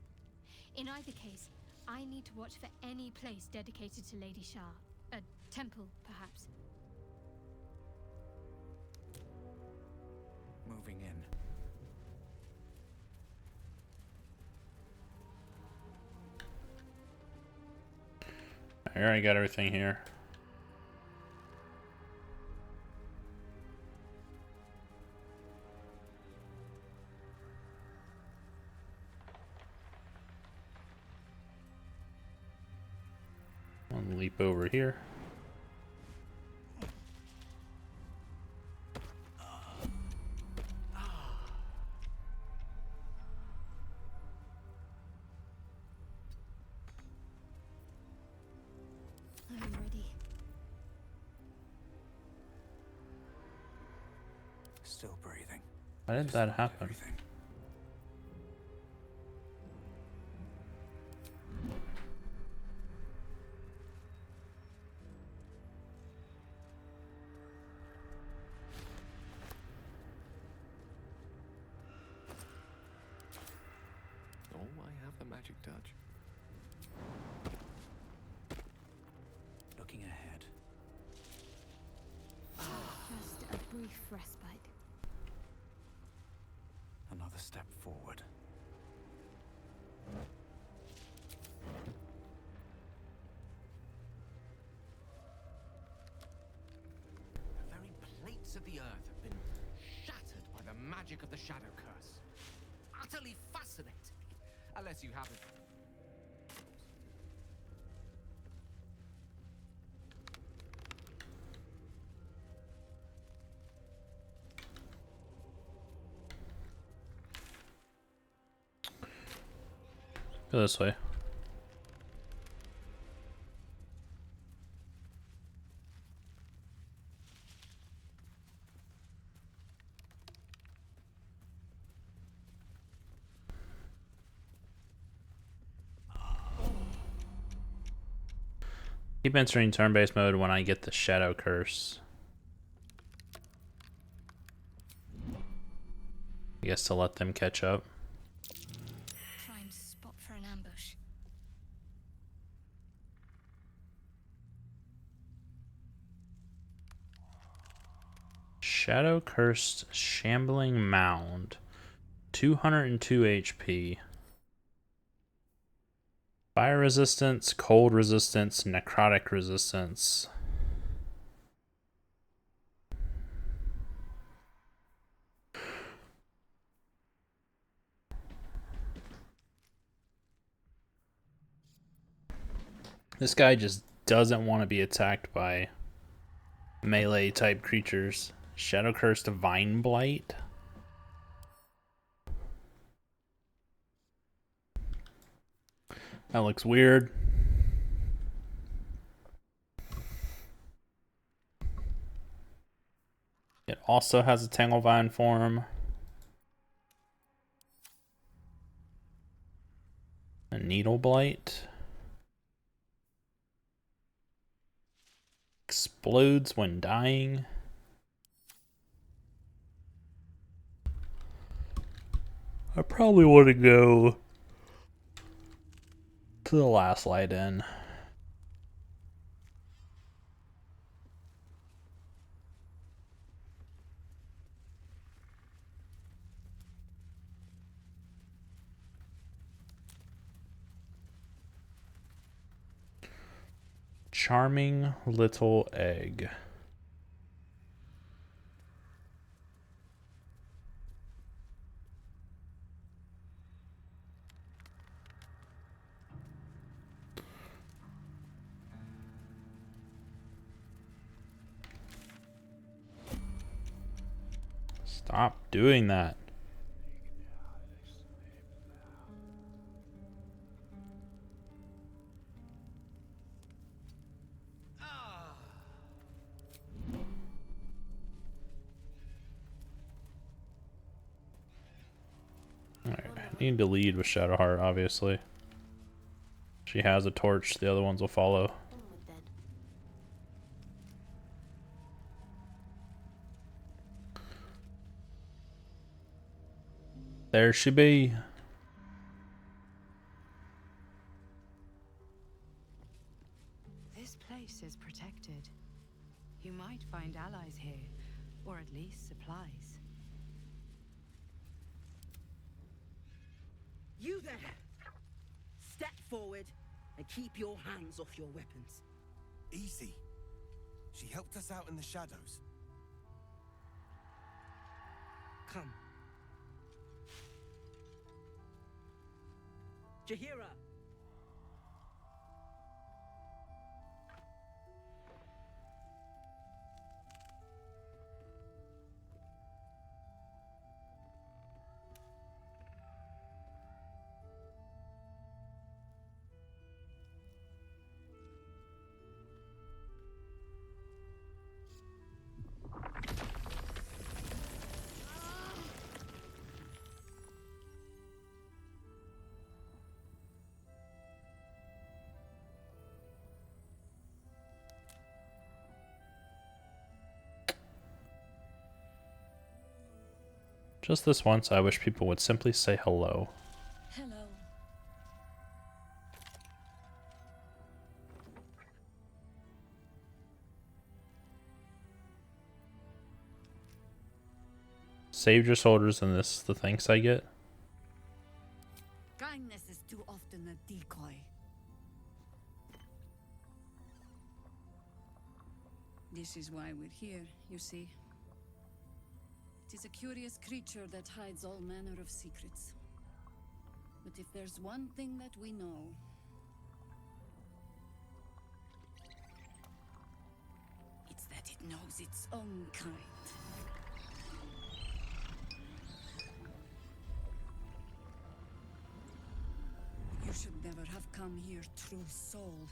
In either case, I need to watch for any place dedicated to Lady Shah. A temple, perhaps. Moving moving in. I already got everything here. I'll leap over here. I'm ready. Still breathing. Why did that happen? Everything. Oh, I have the magic touch. Looking ahead. Just a brief respite. Another step forward. The very plates of the earth have been shattered by the magic of the shadow curse. Utterly fascinating. Unless you haven't. Go this way. Keep entering turn-based mode when I get the shadow curse. I guess to let them catch up. Prime spot for an ambush. Shadow cursed shambling mound. 202 HP. Fire resistance, cold resistance, necrotic resistance. This guy just doesn't want to be attacked by melee type creatures. Shadow cursed vine blight. That looks weird. It also has a Tanglevine form. A Needle Blight. Explodes when dying. I probably want to go to the last light in. Charming little egg. Stop doing that. Alright, I need to lead with Shadowheart, obviously. She has a torch, the other ones will follow. Onward then. There she be. This place is protected. You might find allies here, or at least supplies. You there! Step forward and keep your hands off your weapons. Easy. She helped us out in the shadows. Come. Jahira! Just this once, I wish people would simply say hello. Hello. Saved your soldiers, and this is the thanks I get? Kindness is too often a decoy. This is why we're here, you see. It is a curious creature that hides all manner of secrets. But if there's one thing that we know, it's that it knows its own kind. You should never have come here, true soul.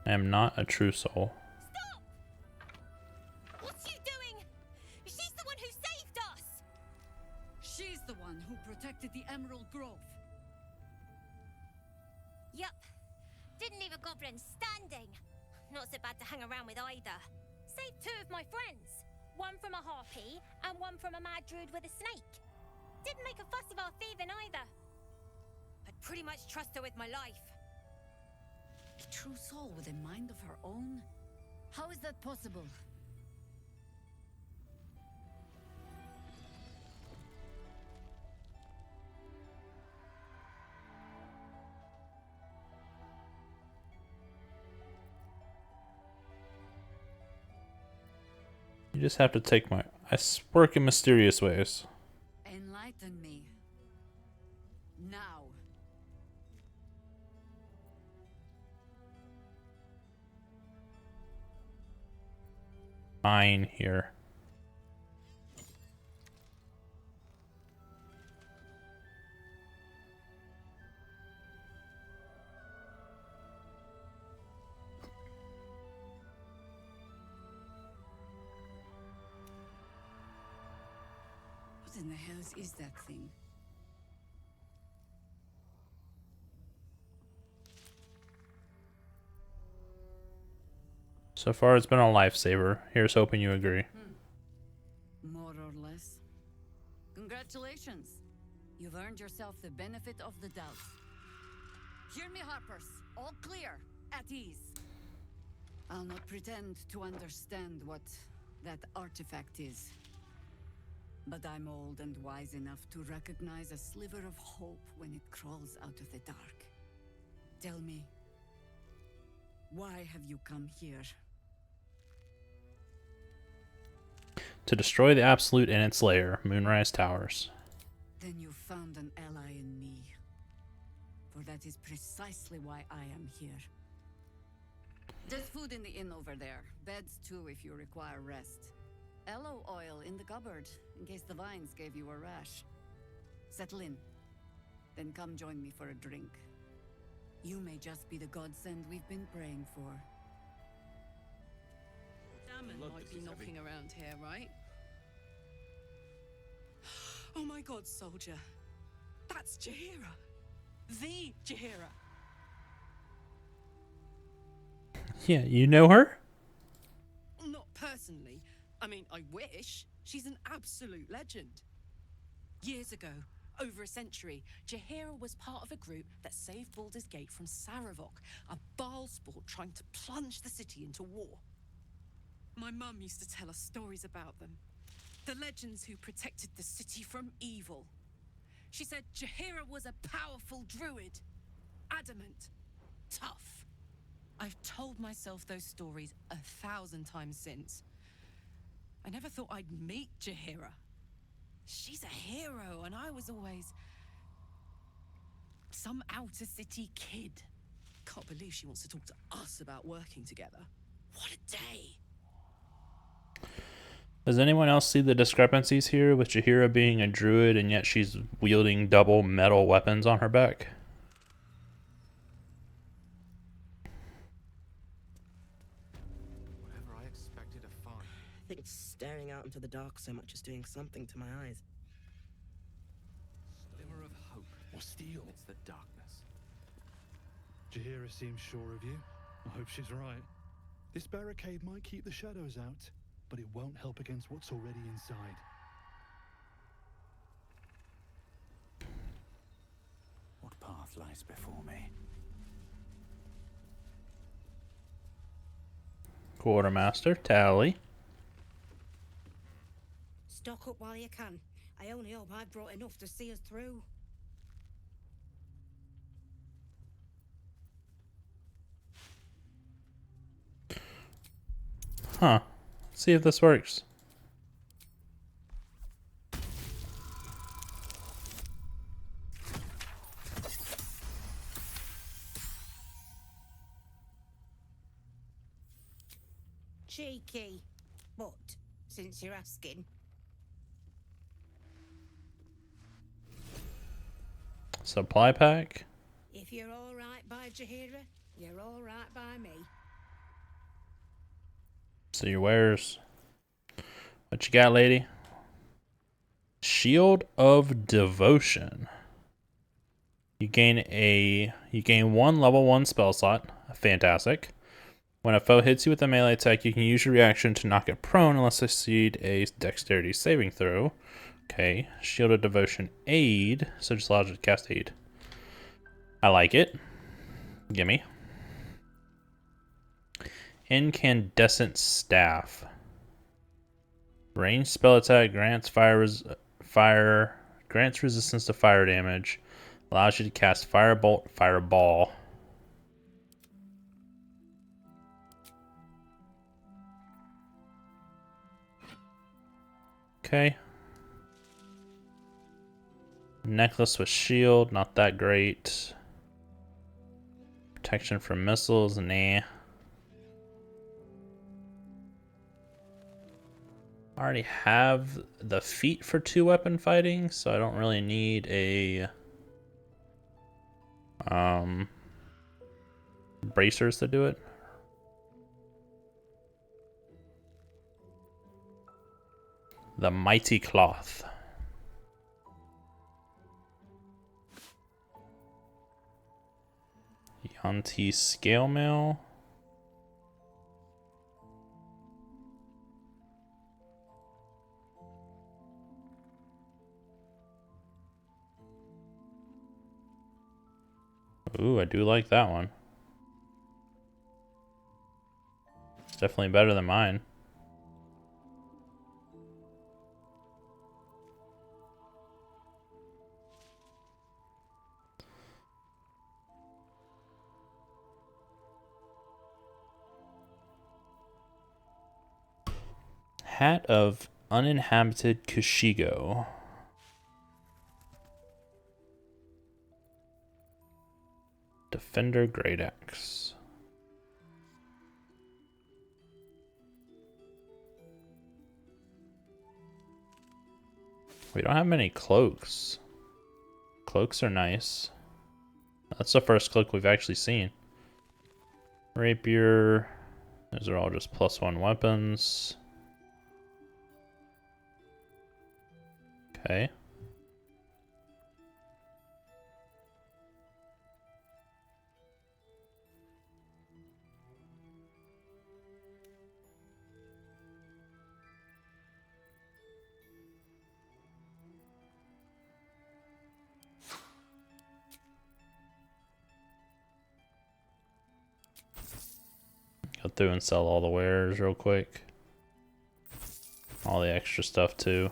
I am not a true soul. Stop! What's you doing? She's the one who saved us! She's the one who protected the Emerald Grove. Yup. Didn't leave a goblin standing. Not so bad to hang around with either. Saved two of my friends. One from a harpy and one from a mad druid with a snake. Didn't make a fuss about thieving either. I'd pretty much trust her with my life. A true soul with a mind of her own? How is that possible? You just have to take my... I work in mysterious ways. Enlighten me. Now. Fine here. What in the hells is that thing? So far, it's been a lifesaver. Here's hoping you agree. More or less. Congratulations. You've earned yourself the benefit of the doubt. Hear me, Harpers. All clear. At ease. I'll not pretend to understand what that artifact is. But I'm old and wise enough to recognize a sliver of hope when it crawls out of the dark. Tell me, why have you come here? To destroy the Absolute and its lair, Moonrise Towers. Then you found an ally in me. For that is precisely why I am here. There's food in the inn over there. Beds too if you require rest. Aloe oil in the cupboard, in case the vines gave you a rash. Settle in. Then come join me for a drink. You may just be the godsend we've been praying for. Salmon might be knocking around here, right? Oh my god, soldier. That's Jahira. The Jahira. Yeah, you know her? Not personally. I mean, I wish. She's an absolute legend. Years ago, Over a century, Jaheira was part of a group that saved Baldur's Gate from Saravok, a Baalsport trying to plunge the city into war. My mum used to tell us stories about them. The legends who protected the city from evil. She said Jaheira was a powerful druid. Adamant. Tough. I've told myself those stories 1,000 times since. I never thought I'd meet Jaheira. She's a hero, and I was always some outer city kid. Can't believe she wants to talk to us about working together. What a day! Does anyone else see the discrepancies here with Jaheira being a druid and yet she's wielding double metal weapons on her back? Whatever I expected to find. I think staring out into the dark so much is doing something to my eyes. Glimmer of hope. Or steel. It's the darkness. Jaheira seems sure of you. I hope she's right. This barricade might keep the shadows out, but it won't help against what's already inside. What path lies before me? Quartermaster, Tally. Stock up while you can. I only hope I've brought enough to see us through. Huh. Let's see if this works. Cheeky. But, since you're asking, Supply pack. if you're all right by Jaheira, you're all right by me. See your wares. What you got, lady? Shield of Devotion. You gain one level 1 spell slot. Fantastic. When a foe hits you with a melee attack, you can use your reaction to knock it prone unless they succeed a dexterity saving throw. Okay. Shield of Devotion aid. So just allows you to cast aid. I like it. Gimme. Incandescent Staff. Ranged spell attack grants grants resistance to fire damage. Allows you to cast Firebolt, Fireball. Okay. Necklace with shield, not that great. Protection from missiles, nah. I already have the feat for 2-weapon fighting, so I don't really need a bracers to do it. The Mighty Cloth. Yanti Scale Mail. Ooh, I do like that one. It's definitely better than mine. Hat of Uninhabited Kushigo. Defender Great Axe. We don't have many cloaks. Cloaks are nice. That's the first cloak we've actually seen. Rapier. Those are all just +1 weapons. Okay. Go through and sell all the wares real quick. All the extra stuff too.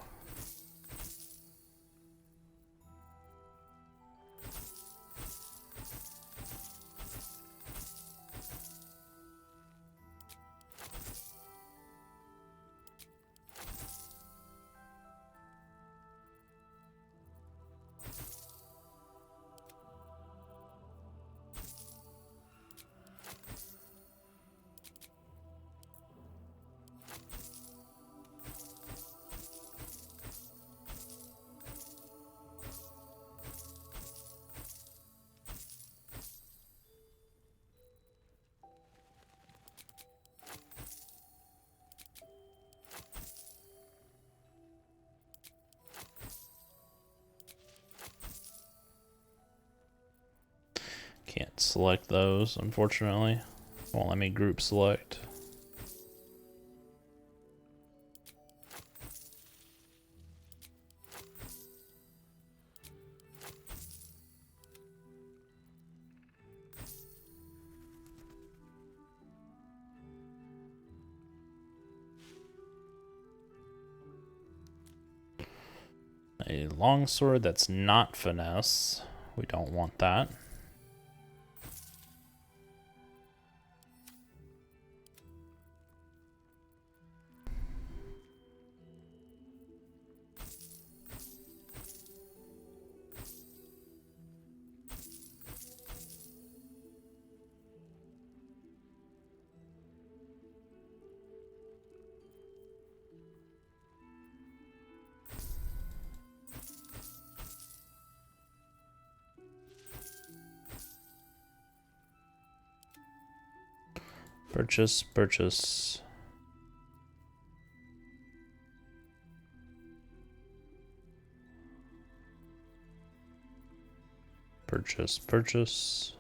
Can't select those, unfortunately. Won't let me group select. A longsword that's not finesse. We don't want that. Purchase, purchase. Purchase, purchase.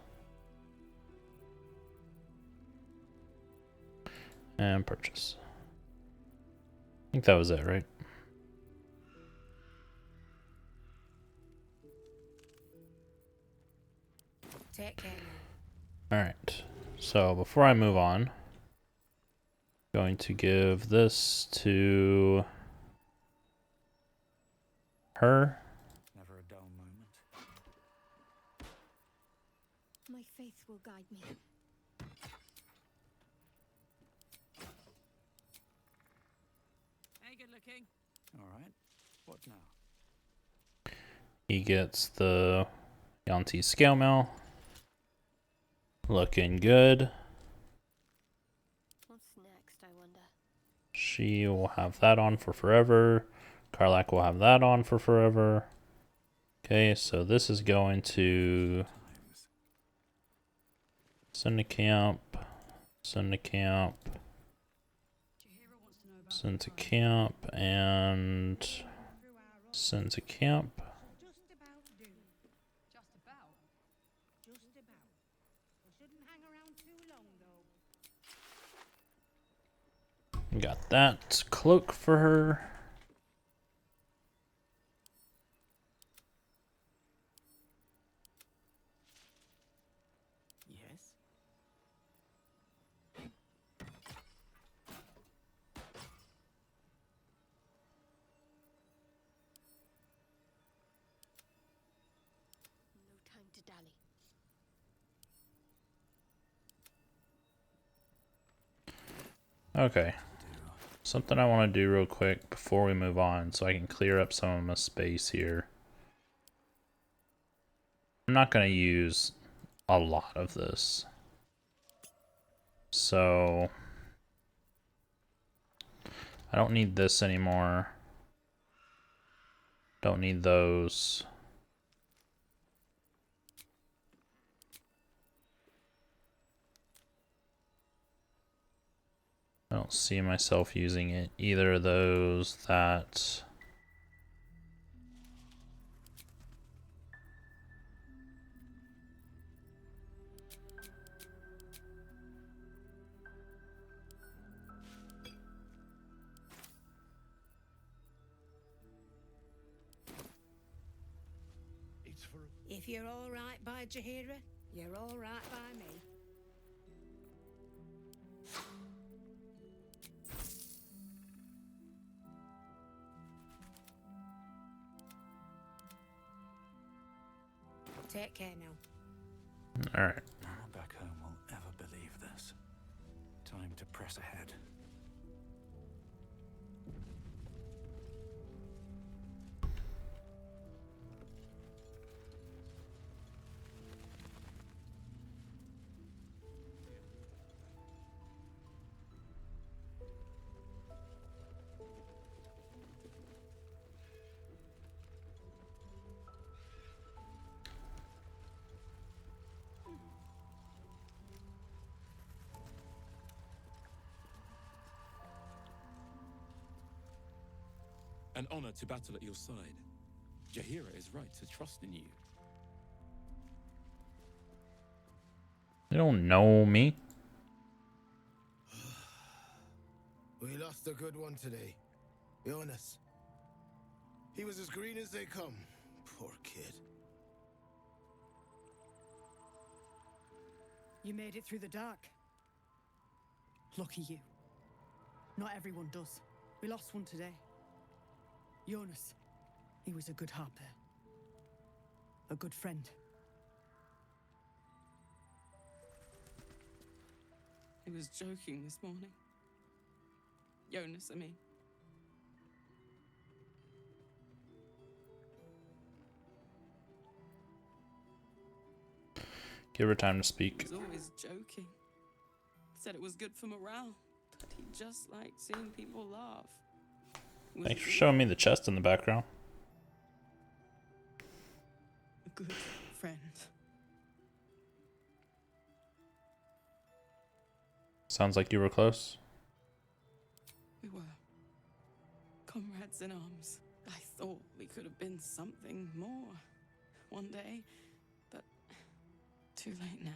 And purchase. I think that was it, right? Take care. Alright, so before I move on, I'm going to give this to her. Never a dull moment. My faith will guide me. Hey, good looking. All right. What now? He gets the Yanti scale mill. Looking good. What's next, I wonder? She will have that on for forever. Karlak will have that on for forever. Okay, so this is going to send to camp, send to camp, send to camp, and send to camp. Got that cloak for her. Yes. No time to dally. Okay. Something I want to do real quick before we move on so I can clear up some of my space here. I'm not going to use a lot of this. So I don't need this anymore. Don't need those. I don't see myself using it. Either of those, that. If you're all right by Jaheira, you're all right by me. Take care now. All right. No one back home will ever believe this. Time to press ahead. An honor to battle at your side. Jaheira is right to trust in you. They don't know me. We lost a good one today. Jonas. He was as green as they come. Poor kid. You made it through the dark. Lucky you. Not everyone does. We lost one today. Jonas. He was a good harper. A good friend. He was joking this morning. Jonas, I mean. Give her time to speak. He was always joking. Said it was good for morale. That he just liked seeing people laugh. Thanks for showing me the chest in the background. A good friend. Sounds like you were close. We were comrades in arms. I thought we could have been something more one day, but too late now.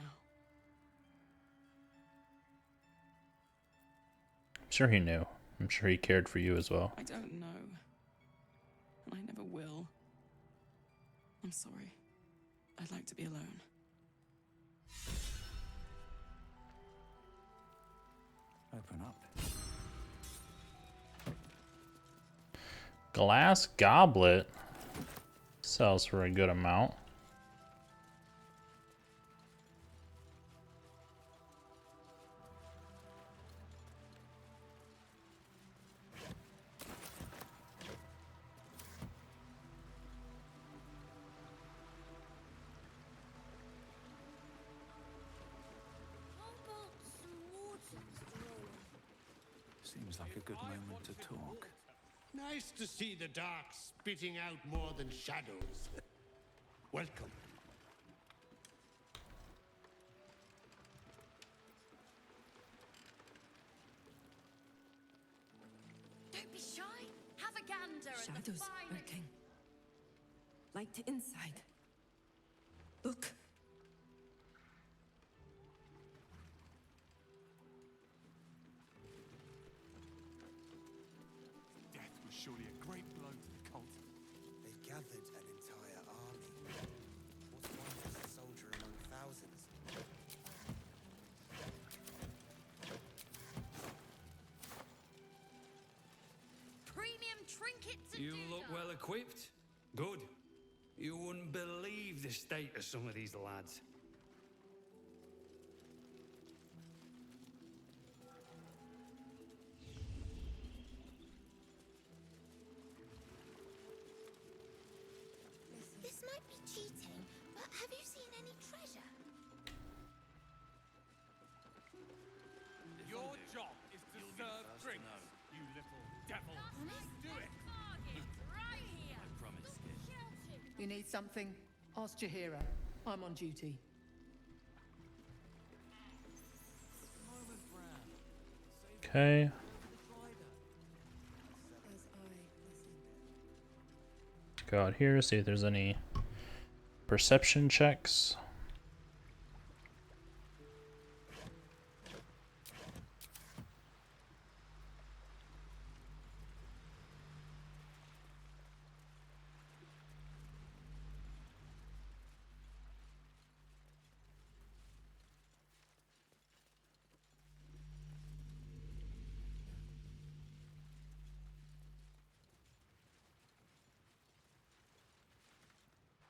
I'm sure he knew. I'm sure he cared for you as well. I don't know. And I never will. I'm sorry. I'd like to be alone. Open up. Glass goblet sells for a good amount. Seems like a good moment to talk. Nice to see the dark spitting out more than shadows. Welcome. Don't be shy. Have a gander at the Shadows fine. lurking. Light to inside. Look. Death was surely a great blow to the cult. They gathered an entire army. What's one less soldier among thousands? Premium trinkets and You look well equipped. Good. You wouldn't believe the state of some of these lads. This might be cheating, but have you seen any treasure? Your job is to serve drinks, you little devil. Do it. Right here. I promise. You need something? Ask Jaheira. I'm on duty. Okay. Go out here, see if there's any perception checks.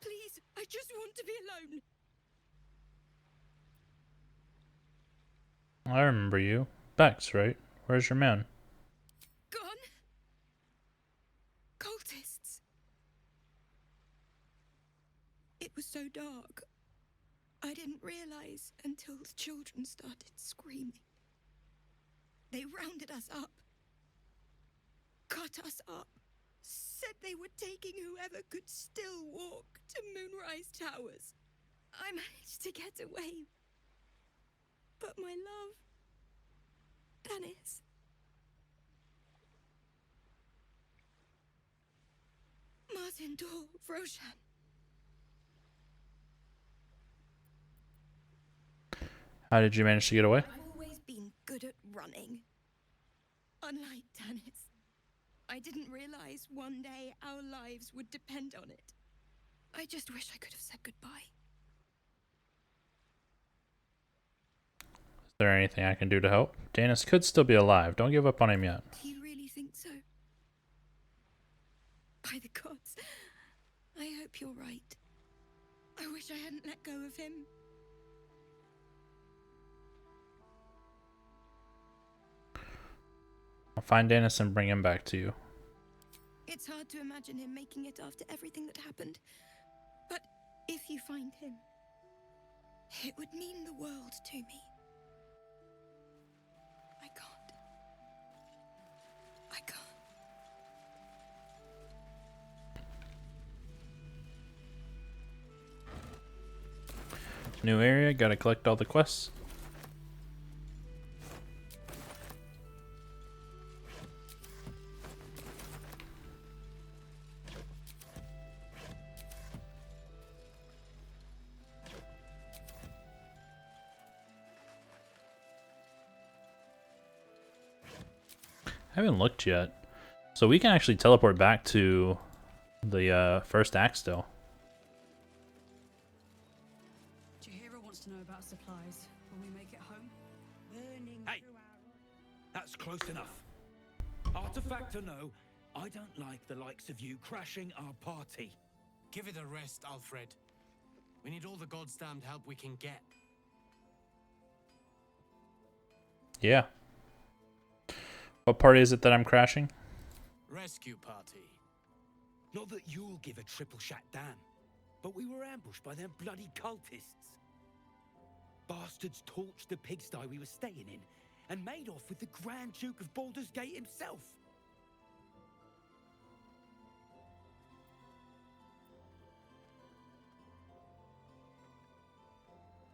Please, I just want want to be alone. I remember you. Bex, right? Where's your man? Gone? Cultists. It was so dark. I didn't realize until the children started screaming. They rounded us up. Cut us up. Said they were taking whoever could still walk to Moonrise Towers. I managed to get away. But my love, Dennis. Martin Dor, Roshan. How did you manage to get away? I've always been good at running. Unlike Dennis, I didn't realize one day our lives would depend on it. I just wish I could have said goodbye. Is there anything I can do to help? Dennis could still be alive. Don't give up on him yet. Do you really think so? By the gods, I hope you're right. I wish I hadn't let go of him. I'll find Dennis and bring him back to you. It's hard to imagine him making it after everything that happened. But if you find him, it would mean the world to me. I can't. I can't. New area, gotta collect all the quests. I haven't looked yet. So we can actually teleport back to the first act still. Jahira wants to know about supplies when we make it home. Hey! That's close enough. Artifact or no, I don't like the likes of you crashing our party. Give it a rest, Alfred. We need all the goddamned help we can get. Yeah. What party is it that I'm crashing? Rescue party. Not that you'll give a triple shot damn, but we were ambushed by them bloody cultists. Bastards torched the pigsty we were staying in and made off with the Grand Duke of Baldur's Gate himself.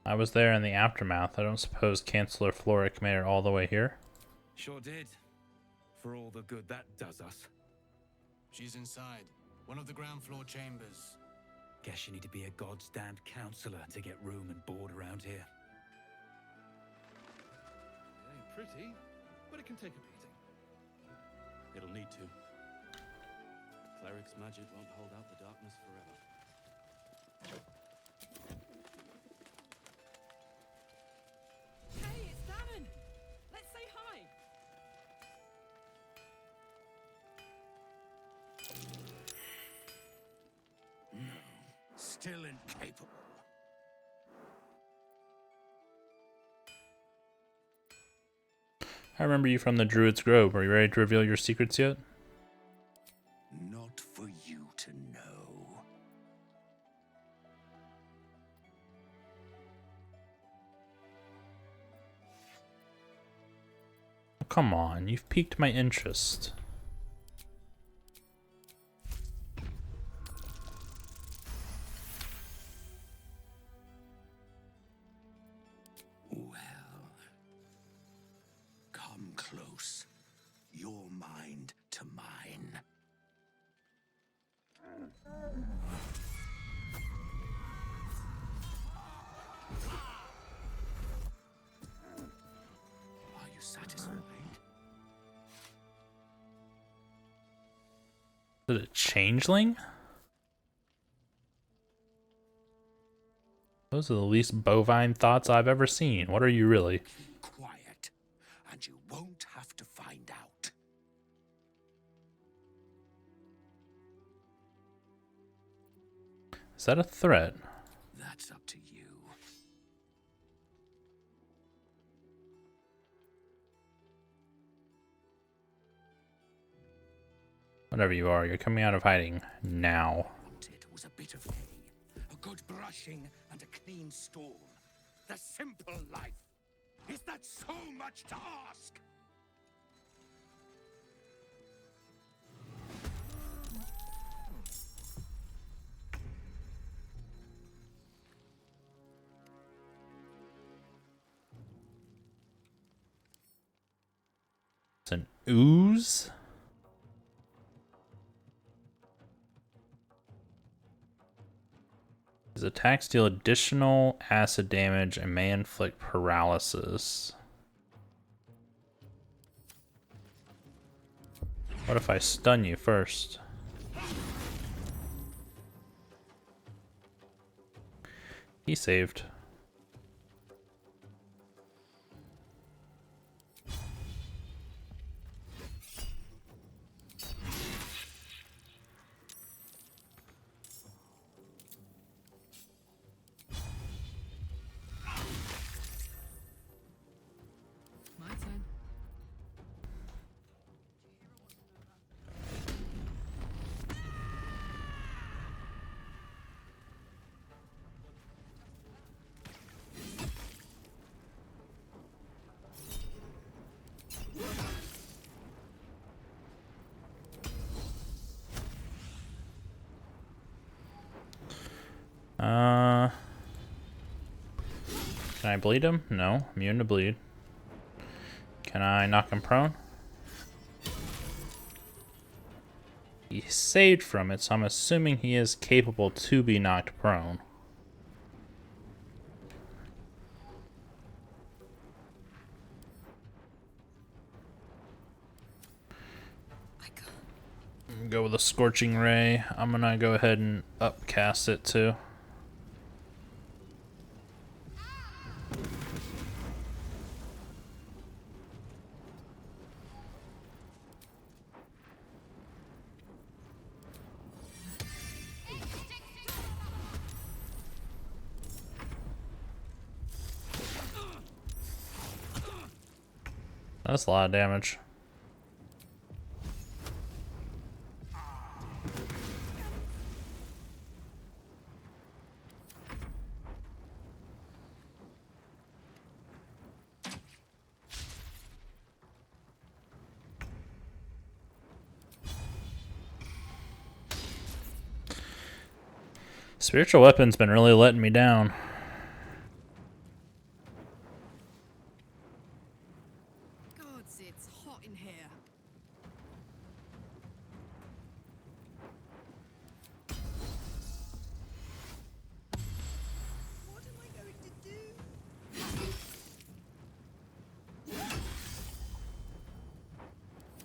I was there in the aftermath. I don't suppose Chancellor Floric made it all the way here. Sure did. For all the good that does us. She's inside. One of the ground floor chambers. Guess you need to be a goddamned counselor to get room and board around here. It ain't pretty, but it can take a beating. It'll need to. Cleric's magic won't hold out the darkness forever. Hey, it's Davin! Let's say hi! No, still incapable. I remember you from the Druid's Grove. Are you ready to reveal your secrets yet? Not for you to know. Come on, you've piqued my interest. Well, come close. Your mind to mine. Are you satisfied? Is it a changeling? Those are the least bovine thoughts I've ever seen. What are you really? Quiet, and you won't have to find out. Is that a threat? it's up to you. Whatever you are, you're coming out of hiding now. It was a bit of hay, a good brushing, and a clean stall. The simple life. Is that so much to ask? It's an ooze. His attacks deal additional acid damage and may inflict paralysis. What if I stun you first? He saved. My turn. Can I bleed him? No, immune to bleed. Can I knock him prone? He saved from it, so I'm assuming he is capable to be knocked prone. Go with a Scorching Ray. I'm gonna go ahead and upcast it too. That's a lot of damage. Spiritual weapon's been really letting me down. Gods, it's hot in here. What am I going to do?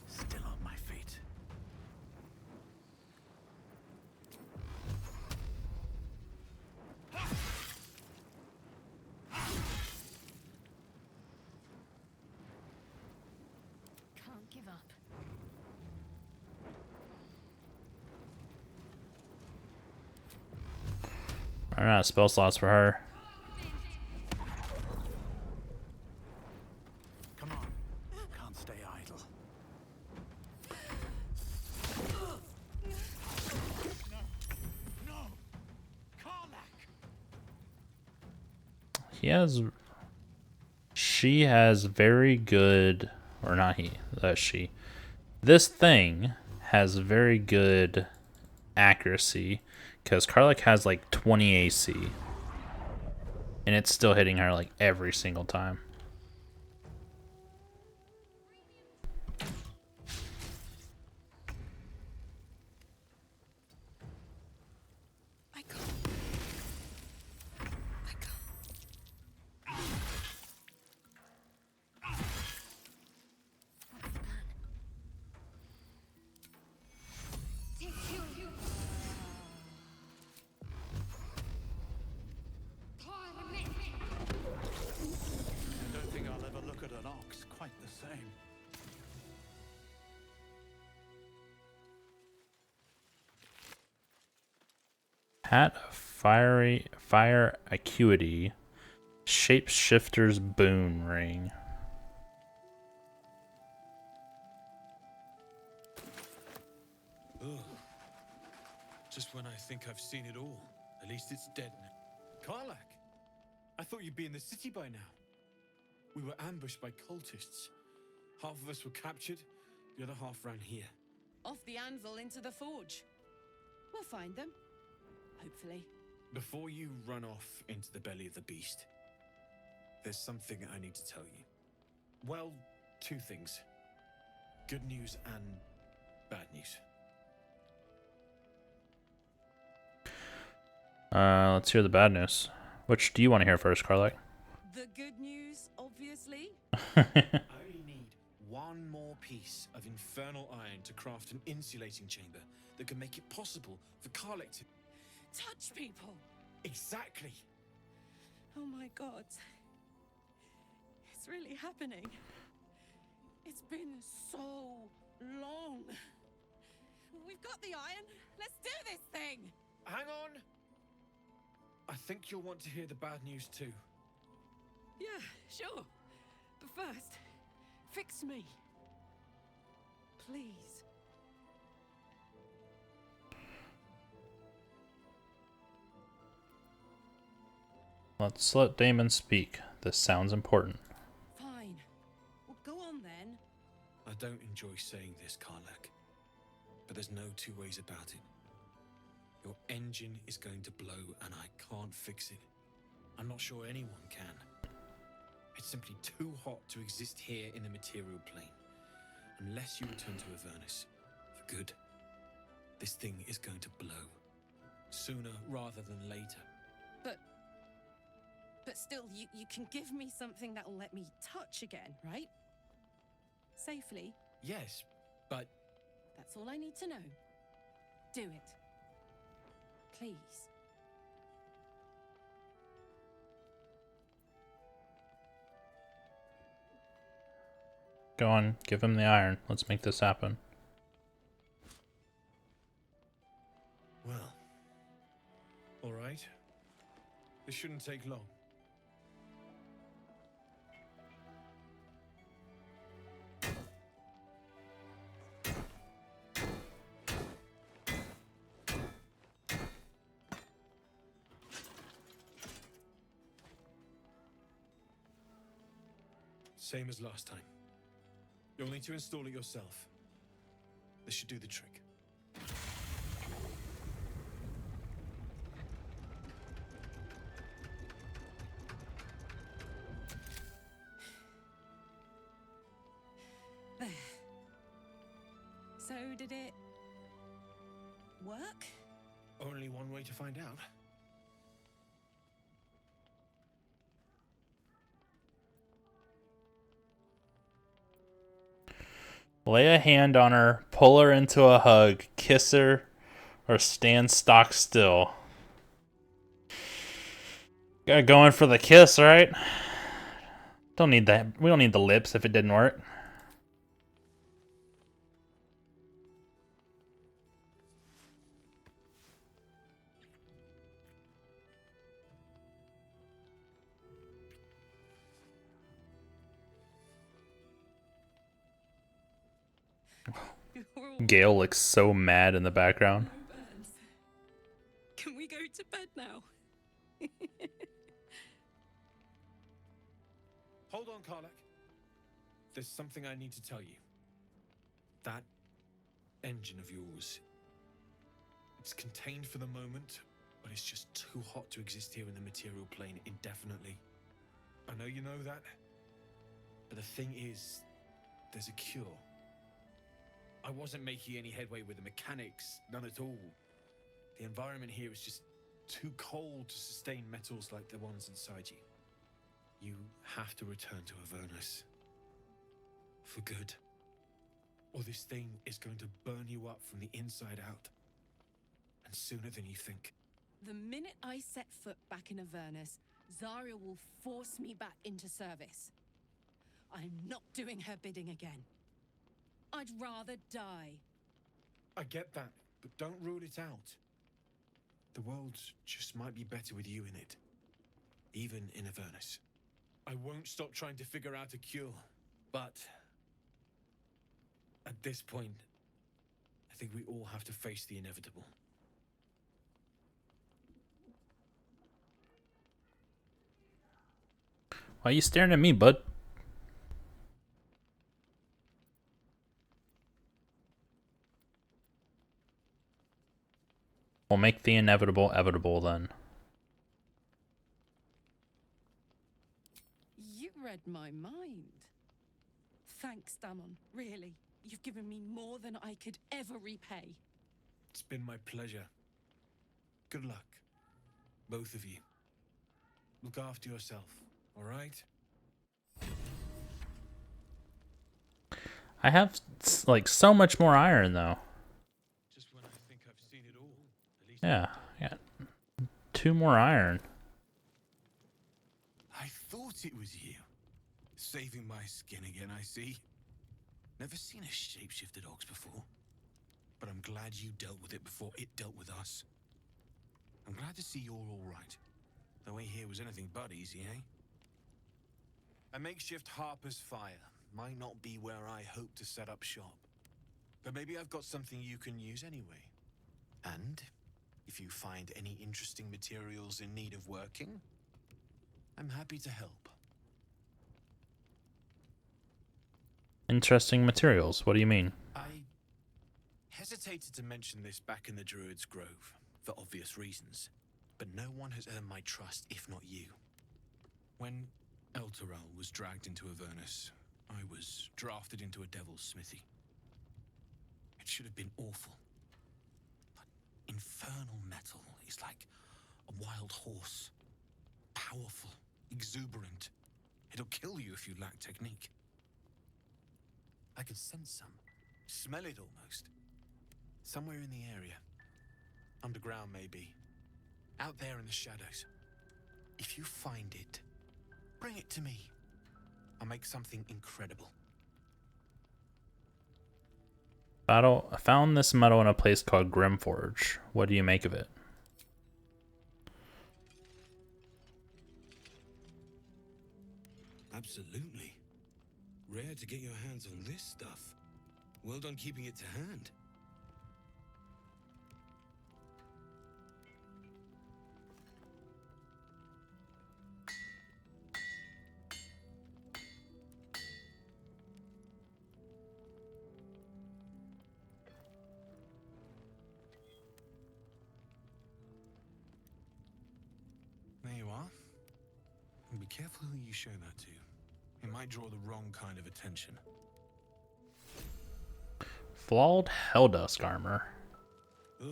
Still on my feet. Can't give up. I ran out of spell slots for her. Come on. Can't stay idle. No! Karlak! She has very good, or not he, she. This thing has very good accuracy because Karlak has like 20 AC and it's still hitting her like every single time. I don't think I'll ever look at an ox quite the same. Hat of Fire acuity. Shapeshifter's boon ring. Ugh. Just when I think I've seen it all. At least it's dead now. Karlak! I thought you'd be in the city by now. We were ambushed by cultists. Half of us were captured, the other half ran here. Off the anvil into the forge. We'll find them. Hopefully. Before you run off into the belly of the beast, there's something I need to tell you. Well, two things. Good news and bad news. Let's hear the bad news. Which do you want to hear first, Karlak? The good news, obviously. I only need one more piece of infernal iron to craft an insulating chamber that can make it possible for Karlak to touch people. Exactly. Oh my god. It's really happening. It's been so long. We've got the iron. Let's do this thing. Hang on. I think you'll want to hear the bad news too. Yeah, sure. But first, fix me. Please. Let's let Damon speak. This sounds important. Fine. Well, go on then. I don't enjoy saying this, Karlak, but there's no two ways about it. Your engine is going to blow and I can't fix it. I'm not sure anyone can. It's simply too hot to exist here in the material plane. Unless you return to Avernus for good, this thing is going to blow. Sooner rather than later. But still, you can give me something that'll let me touch again, right? Safely. Yes, but... That's all I need to know. Do it. Please. Go on, give him the iron. Let's make this happen. Well, all right. This shouldn't take long. Same as last time. You'll need to install it yourself. This should do the trick. There. So did it work? Only one way to find out. Lay a hand on her, pull her into a hug, kiss her, or stand stock still. Gotta go in for the kiss, right? Don't need that. We don't need the lips if it didn't work. Gale looks so mad in the background. Can we go to bed now? Hold on, Karlak. There's something I need to tell you. That engine of yours, it's contained for the moment, but it's just too hot to exist here in the material plane indefinitely. I know you know that, but the thing is, there's a cure. I wasn't making any headway with the mechanics, none at all. The environment here is just too cold to sustain metals like the ones inside you. You have to return to Avernus. For good. Or this thing is going to burn you up from the inside out. And sooner than you think. The minute I set foot back in Avernus, Zarya will force me back into service. I'm not doing her bidding again. I'd rather die. I get that, but don't rule it out. The world just might be better with you in it. Even in Avernus. I won't stop trying to figure out a cure. But at this point, I think we all have to face the inevitable. Why are you staring at me, bud? We'll make the inevitable evitable then. You read my mind. Thanks, Damon. Really. You've given me more than I could ever repay. It's been my pleasure. Good luck, both of you. Look after yourself, all right? I have like so much more iron though. Just when I think I've seen it all, at least Yeah, I got 2 more iron. I thought it was you. Saving my skin again, I see. Never seen a shapeshifted ox before. But I'm glad you dealt with it before it dealt with us. I'm glad to see you're all right. The way here was anything but easy, eh? A makeshift Harper's Fire might not be where I hope to set up shop. But maybe I've got something you can use anyway. And if you find any interesting materials in need of working, I'm happy to help. Interesting materials. What do you mean? I hesitated to mention this back in the Druid's Grove, for obvious reasons. But no one has earned my trust if not you. When Elturel was dragged into Avernus, I was drafted into a devil's smithy. It should have been awful. But infernal metal is like a wild horse. Powerful, exuberant. It'll kill you if you lack technique. I could sense some. Smell it almost. Somewhere in the area. Underground, maybe. Out there in the shadows. If you find it, bring it to me. I'll make something incredible. I found this metal in a place called Grimforge. What do you make of it? Absolutely. Rare to get your hands on this stuff. Well done keeping it to hand. There you are. And be careful who you show that to. It might draw the wrong kind of attention. Flawed Helldusk armor. Ugh.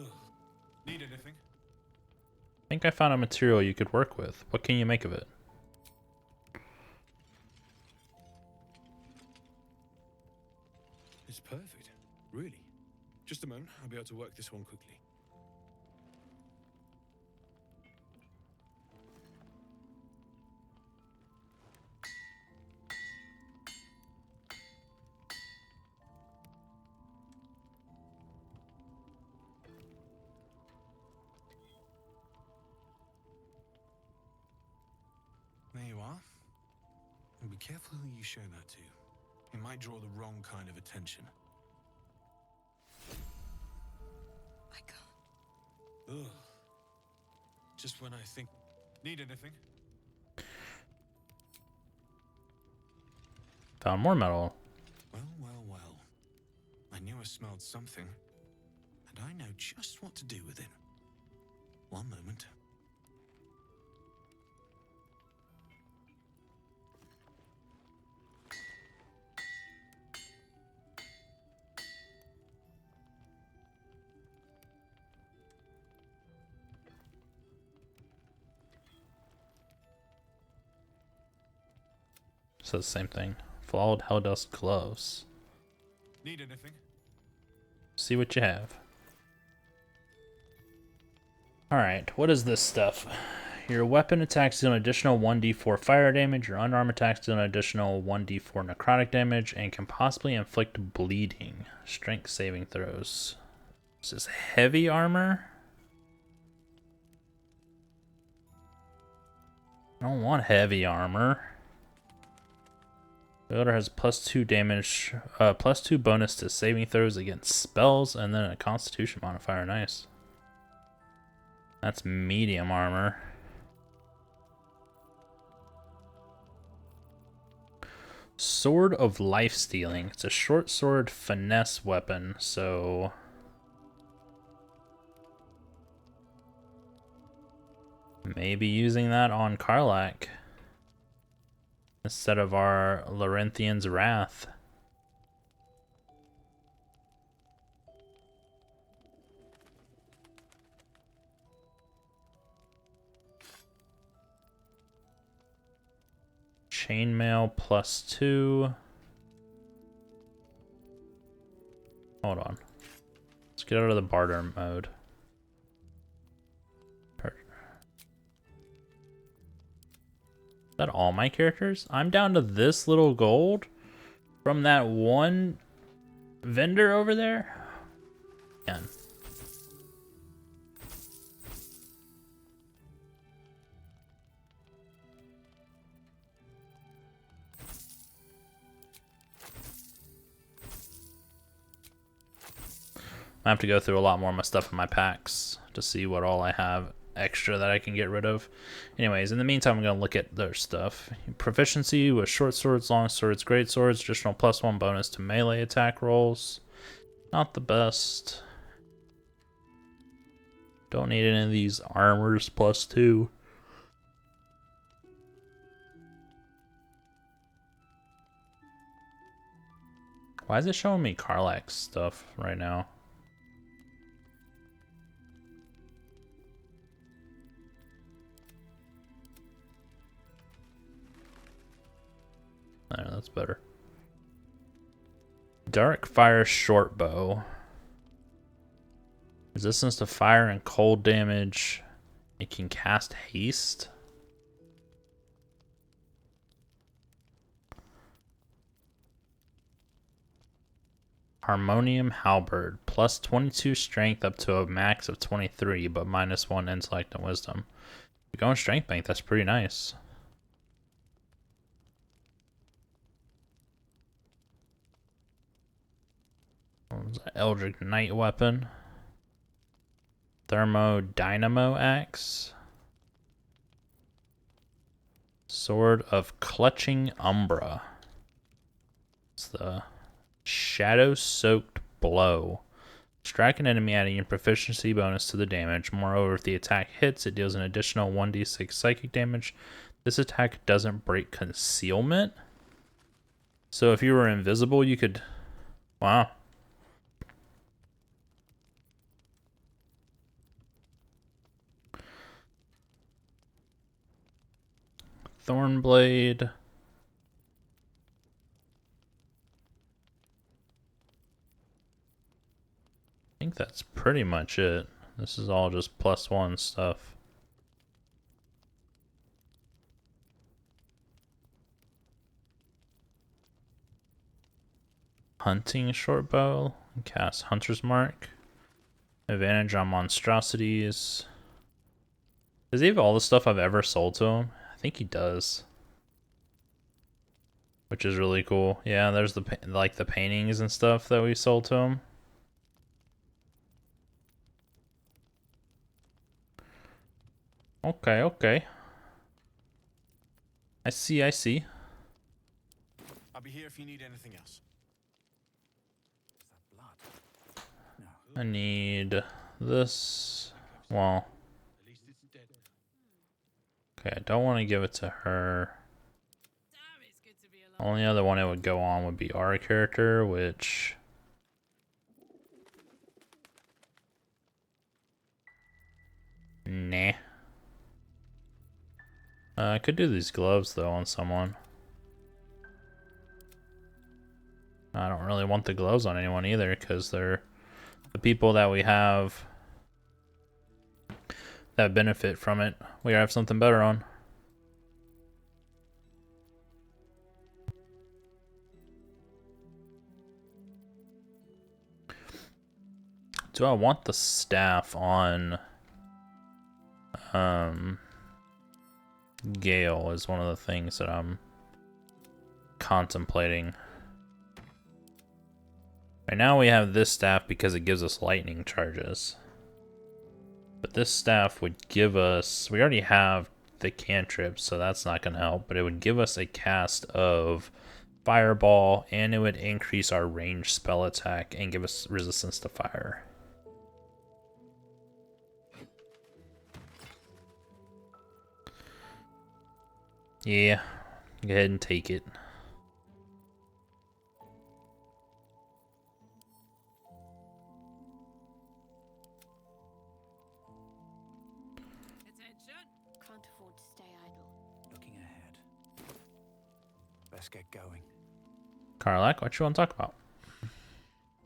Need anything? I think I found a material you could work with. What can you make of it? It's perfect. Really. Just a moment. I'll be able to work this one quickly. There you are. And be careful who you show that to. It might draw the wrong kind of attention. I can't. Ugh. Just when I think... Need anything? Found more metal. Well, well, well. I knew I smelled something. And I know just what to do with it. One moment. Says the same thing. Flawed Helldusk gloves. Need anything? See what you have. Alright, what is this stuff? Your weapon attacks deal an additional 1d4 fire damage, your unarmed attacks deal an additional 1d4 necrotic damage, and can possibly inflict bleeding. Strength saving throws. This is heavy armor? I don't want heavy armor. Baldur has +2 damage, +2 bonus to saving throws against spells, and then a constitution modifier. Nice. That's medium armor. Sword of Life Stealing. It's a short sword finesse weapon, so maybe using that on Karlach instead of our Laurentian's Wrath. Chainmail +2. Hold on. Let's get out of the barter mode. Is that all my characters? I'm down to this little gold from that one vendor over there? Man. I have to go through a lot more of my stuff in my packs to see what all I have extra that I can get rid of. Anyways, in the meantime, I'm going to look at their stuff. Proficiency with short swords, long swords, great swords, additional +1 bonus to melee attack rolls. Not the best. Don't need any of these armors +2. Why is it showing me Karlach's stuff right now? There, that's better. Dark Fire Short Bow. Resistance to fire and cold damage. It can cast haste. Harmonium Halberd. +22 strength up to a max of 23, but -1 intellect and wisdom. If you're going strength bank, that's pretty nice. Eldritch Knight Weapon. Thermodynamo Axe. Sword of Clutching Umbra. It's the Shadow-Soaked Blow. Strike an enemy, adding a proficiency bonus to the damage. Moreover, if the attack hits, it deals an additional 1d6 psychic damage. This attack doesn't break concealment. So if you were invisible, you could... Wow. Thornblade. I think that's pretty much it. This is all just +1 stuff. Hunting short bow. Cast Hunter's Mark. Advantage on monstrosities. Does he have all the stuff I've ever sold to him? I think he does. Which is really cool. Yeah, there's the like the paintings and stuff that we sold to him. Okay, okay. I see, I see. I'll be here if you need anything else. I need this. Well. Okay, I don't want to give it to her. Only other one it would go on would be our character, which... Nah. I could do these gloves, though, on someone. I don't really want the gloves on anyone either, because they're the people that we have that benefit from it. We have something better on. Do I want the staff on Gale is one of the things that I'm contemplating. Right now we have this staff because it gives us lightning charges. But this staff would give us... We already have the cantrips, so that's not going to help. But it would give us a cast of Fireball, and it would increase our ranged spell attack and give us resistance to fire. Yeah, go ahead and take it. Can't afford to stay idle. Looking ahead. Let's get going. Karlak, what you want to talk about?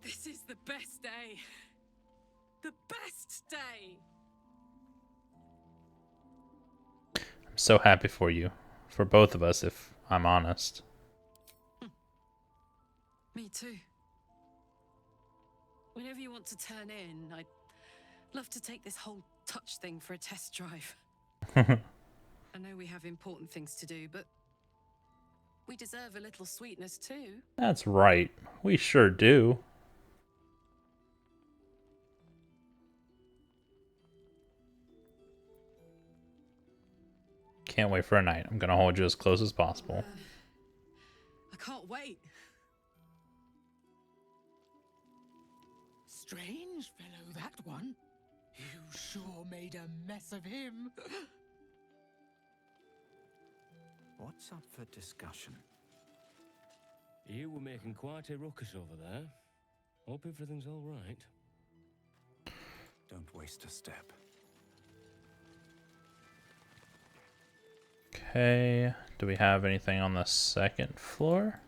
This is the best day. The best day. I'm so happy for you. For both of us, if I'm honest. Me too. Whenever you want to turn in, I'd love to take this whole touch thing for a test drive. I know we have important things to do, but we deserve a little sweetness too. That's right. We sure do. Can't wait for a night. I'm gonna hold you as close as possible. I can't wait. Strange fellow, that one. You sure made a mess of him. What's up for discussion? You were making quite a ruckus over there. Hope everything's all right. Don't waste a step. Okay, do we have anything on the second floor?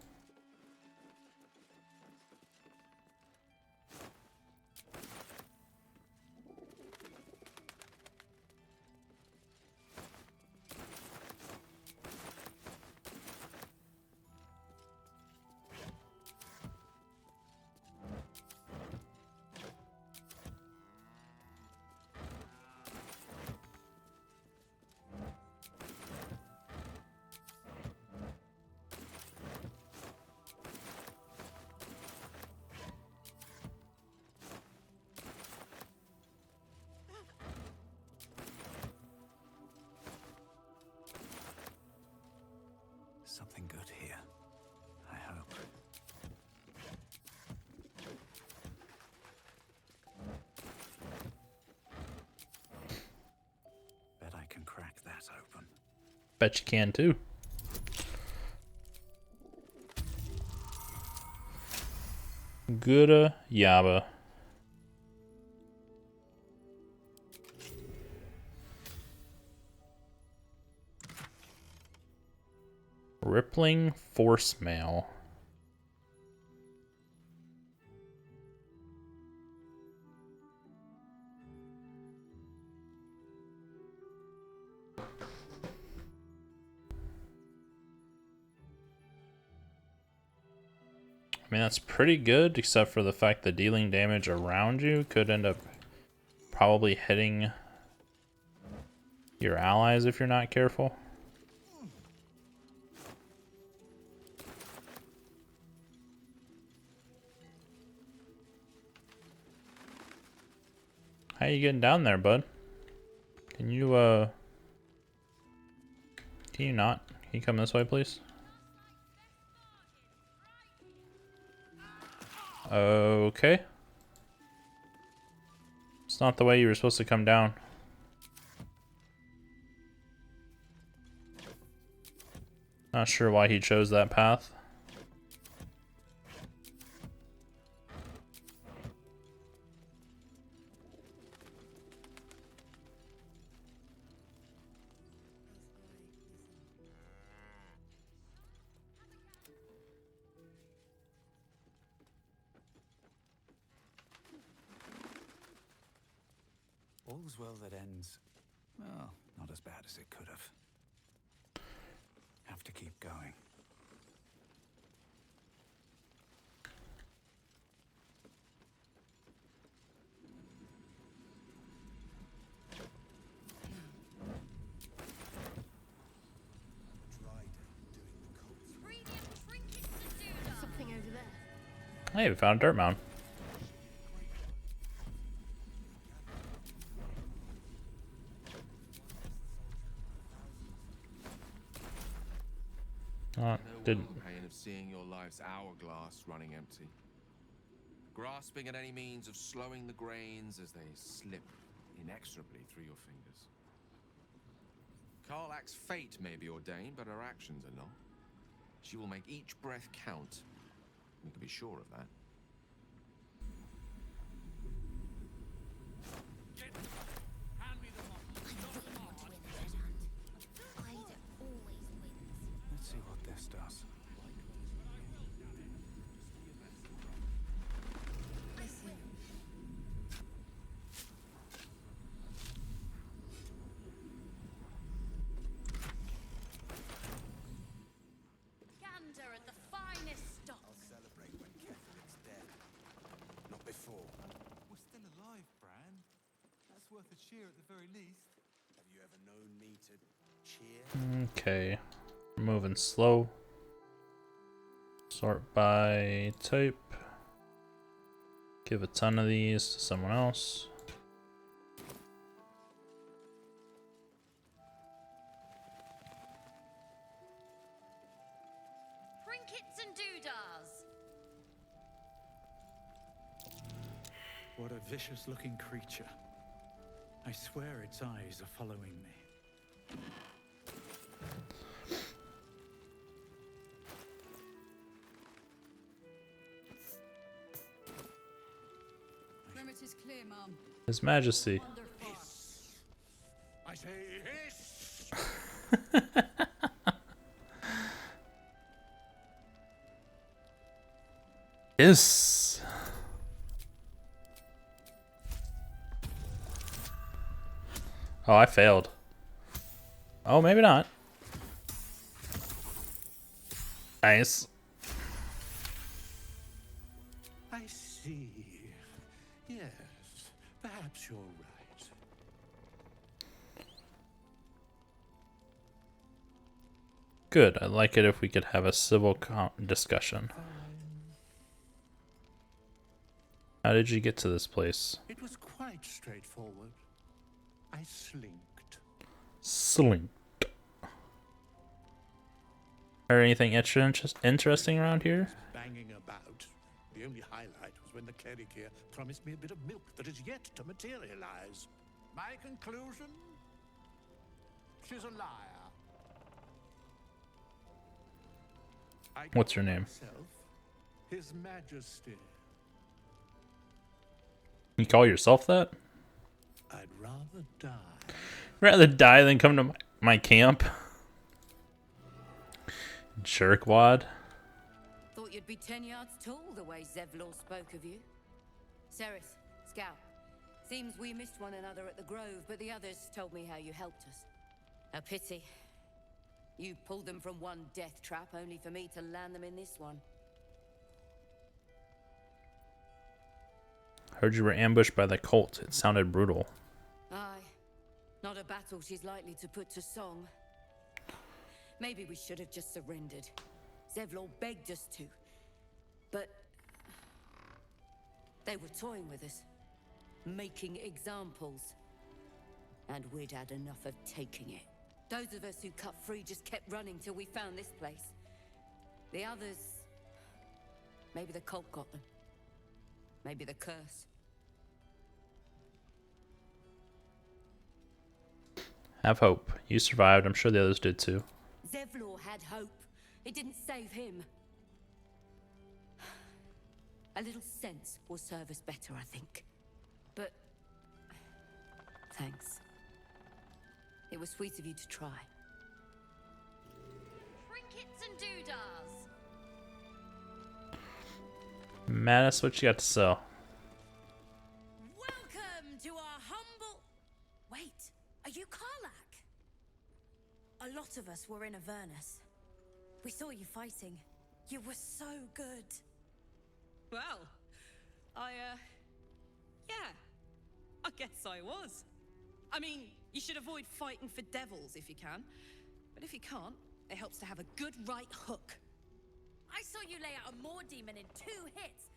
Something good here. I hope. Bet I can crack that open. Bet you can too. Gooda Yaba. Rippling Force Mail. I mean, that's pretty good, except for the fact that dealing damage around you could end up probably hitting your allies if you're not careful. How you getting down there, bud? Can you not? Can you come this way, please? Okay. It's not the way you were supposed to come down. Not sure why he chose that path. All's well that ends, well, not as bad as it could have. Have to keep going. Hey, we found a dirt mound. Didn't. Pain of seeing your life's hourglass running empty. Grasping at any means of slowing the grains as they slip inexorably through your fingers. Karlach's fate may be ordained, but her actions are not. She will make each breath count. You can be sure of that. Let's see what this does. Gander at the finest stock. I'll celebrate when Ketherin's dead. Not before. We're still alive, Bran. That's worth a cheer at the very least. Have you ever known me to cheer? Okay. Moving slow. Sort by type. Give a ton of these to someone else. Trinkets and doodahs. What a vicious looking creature. I swear its eyes are following me. Perimeter's clear, Mom. His Majesty. I say hiss! Yes. Oh, I failed. Oh, maybe not. Nice. I see. Yes, perhaps you're right. Good. I'd like it if we could have a civil discussion. How did you get to this place? It was quite straightforward. I slinked. Slinked. Heard anything interesting around here? Banging about. The only highlight was when the cleric here promised me a bit of milk that is yet to materialize. My conclusion? She's a liar. What's your name? Myself, His Majesty. You call yourself that? I'd rather die. Rather die than come to my camp. Jerkwad. Thought you'd be 10 yards tall the way Zevlor spoke of you. Ceres, Scout. Seems we missed one another at the Grove, but the others told me how you helped us. A pity. You pulled them from one death trap, only for me to land them in this one. Heard you were ambushed by the cult. It sounded brutal. Aye. Not a battle she's likely to put to song. Maybe we should have just surrendered. Zevlor begged us to. But they were toying with us. Making examples. And we'd had enough of taking it. Those of us who cut free just kept running till we found this place. The others... maybe the cult got them. Maybe the curse. Have hope. You survived. I'm sure the others did too. Zevlor had hope. It didn't save him. A little sense will serve us better, I think. But... thanks. It was sweet of you to try. Trinkets and doodahs. Mattis, what you got to sell? Welcome to our humble... Wait, are you Karlach? A lot of us were in Avernus. We saw you fighting. You were so good. Well, yeah. I guess I was. I mean, you should avoid fighting for devils if you can. But if you can't, it helps to have a good right hook. I saw you lay out a Moor demon in 2 hits.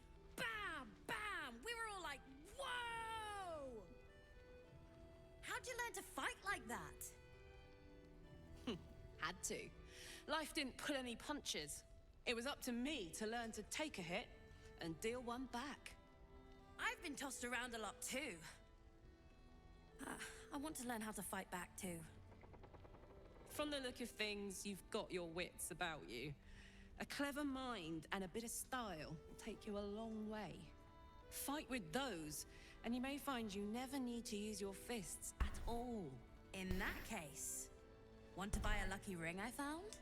How'd you learn to fight like that? Had to. Life didn't pull any punches. It was up to me to learn to take a hit and deal one back. I've been tossed around a lot too. I want to learn how to fight back too. From the look of things, you've got your wits about you. A clever mind and a bit of style will take you a long way. Fight with those, and you may find you never need to use your fists at all. In that case, want to buy a lucky ring I found?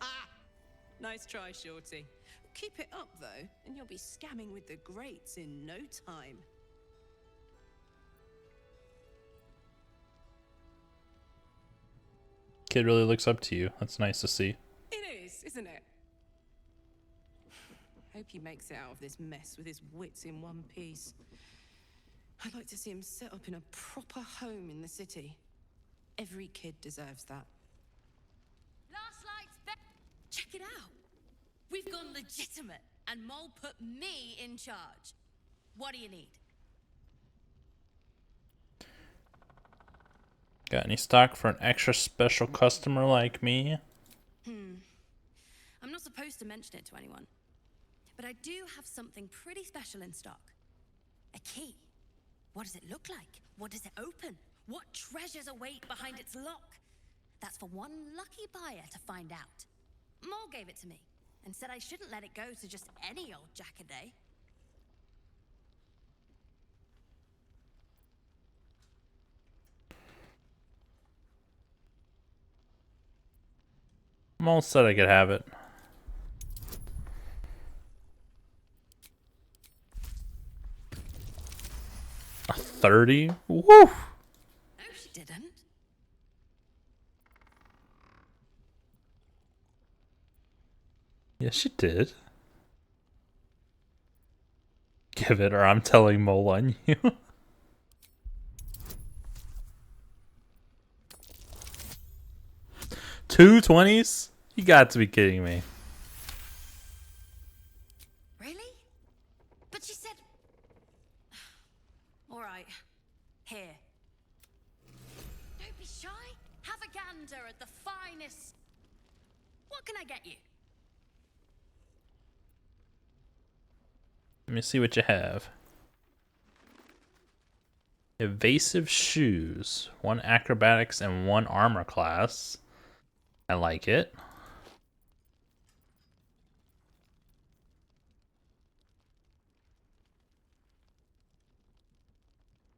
Ah! Nice try, Shorty. Keep it up, though, and you'll be scamming with the greats in no time. Kid really looks up to you. That's nice to see. It is, isn't it? Hope he makes it out of this mess with his wits in one piece. I'd like to see him set up in a proper home in the city. Every kid deserves that. Last light's check it out. We've gone legitimate, and Mole put me in charge. What do you need? Got any stock for an extra special customer like me? I'm not supposed to mention it to anyone, but I do have something pretty special in stock. A key. What does it look like? What does it open? What treasures await behind its lock? That's for one lucky buyer to find out. Mole gave it to me and said I shouldn't let it go to just any old jackaday. Mole said I could have it. A 30? Woo! No, she didn't. Yes, she did. Give it, or I'm telling Mole on you. 2 20s? You got to be kidding me. Really? But she said... All right. Here. Don't be shy. Have a gander at the finest. What can I get you? Let me see what you have. Evasive shoes. 1 acrobatics and 1 armor class. I like it.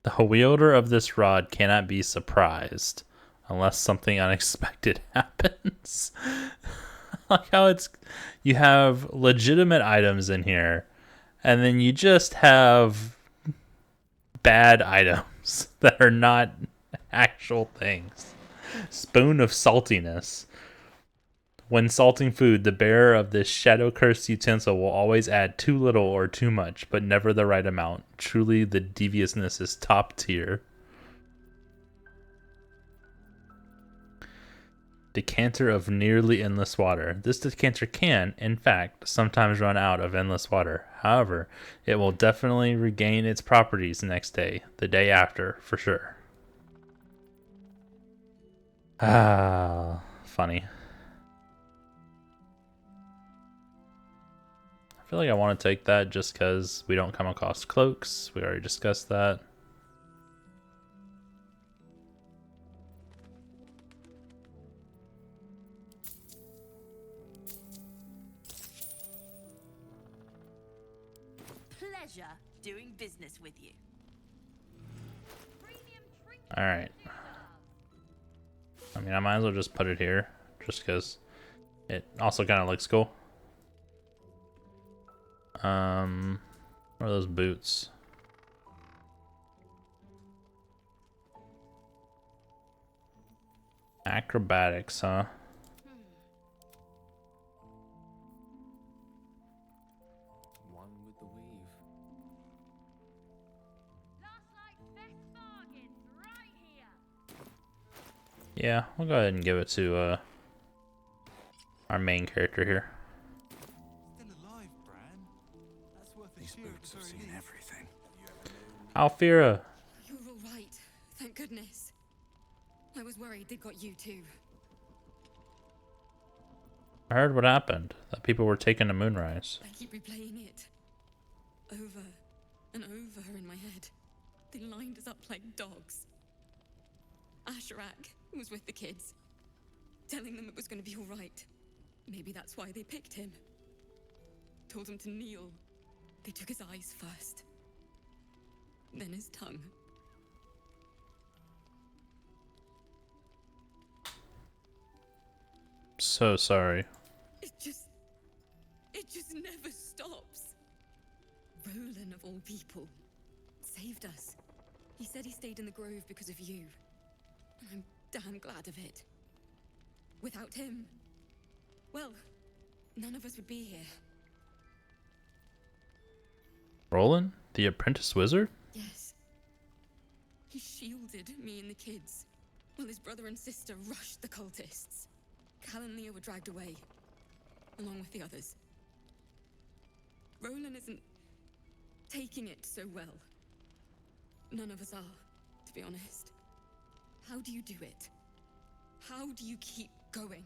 The wielder of this rod cannot be surprised unless something unexpected happens. Like how it's, you have legitimate items in here, and then you just have bad items that are not actual things. Spoon of saltiness. When salting food, the bearer of this shadow-cursed utensil will always add too little or too much, but never the right amount. Truly, the deviousness is top tier. Decanter of nearly endless water. This decanter can, in fact, sometimes run out of endless water. However, it will definitely regain its properties the next day, the day after, for sure. Ah, funny. I feel like I want to take that just because we don't come across cloaks. We already discussed that. Pleasure doing business with you. Alright. I mean, I might as well just put it here, just because it also kind of looks cool. What are those boots? Acrobatics, huh? One with the weave. Yeah, we'll go ahead and give it to our main character here. These boots have seen everything. Alfira. You're all right. Thank goodness. I was worried they'd got you too. I heard what happened. That people were taken to Moonrise. I keep replaying it. Over and over in my head. They lined us up like dogs. Asherak was with the kids, telling them it was going to be all right. Maybe that's why they picked him. Told him to kneel. They took his eyes first. Then his tongue. So sorry. It just never stops. Roland, of all people, saved us. He said he stayed in the grove because of you. I'm damn glad of it. Without him, well, none of us would be here. Roland? The apprentice wizard? Yes. He shielded me and the kids, while his brother and sister rushed the cultists. Cal and Leah were dragged away, along with the others. Roland isn't taking it so well. None of us are, to be honest. How do you do it? How do you keep going?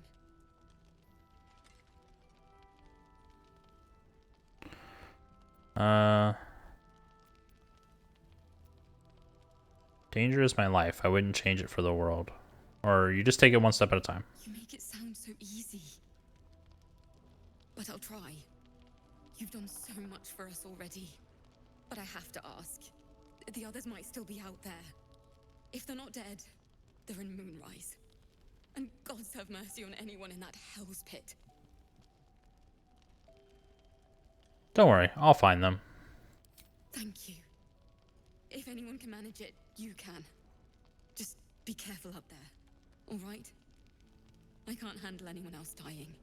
Danger is my life. I wouldn't change it for the world. Or you just take it one step at a time. You make it sound so easy. But I'll try. You've done so much for us already. But I have to ask. The others might still be out there. If they're not dead, they're in Moonrise. And gods have mercy on anyone in that hell's pit. Don't worry, I'll find them. Thank you. If anyone can manage it, you can. Just be careful up there, all right? I can't handle anyone else dying.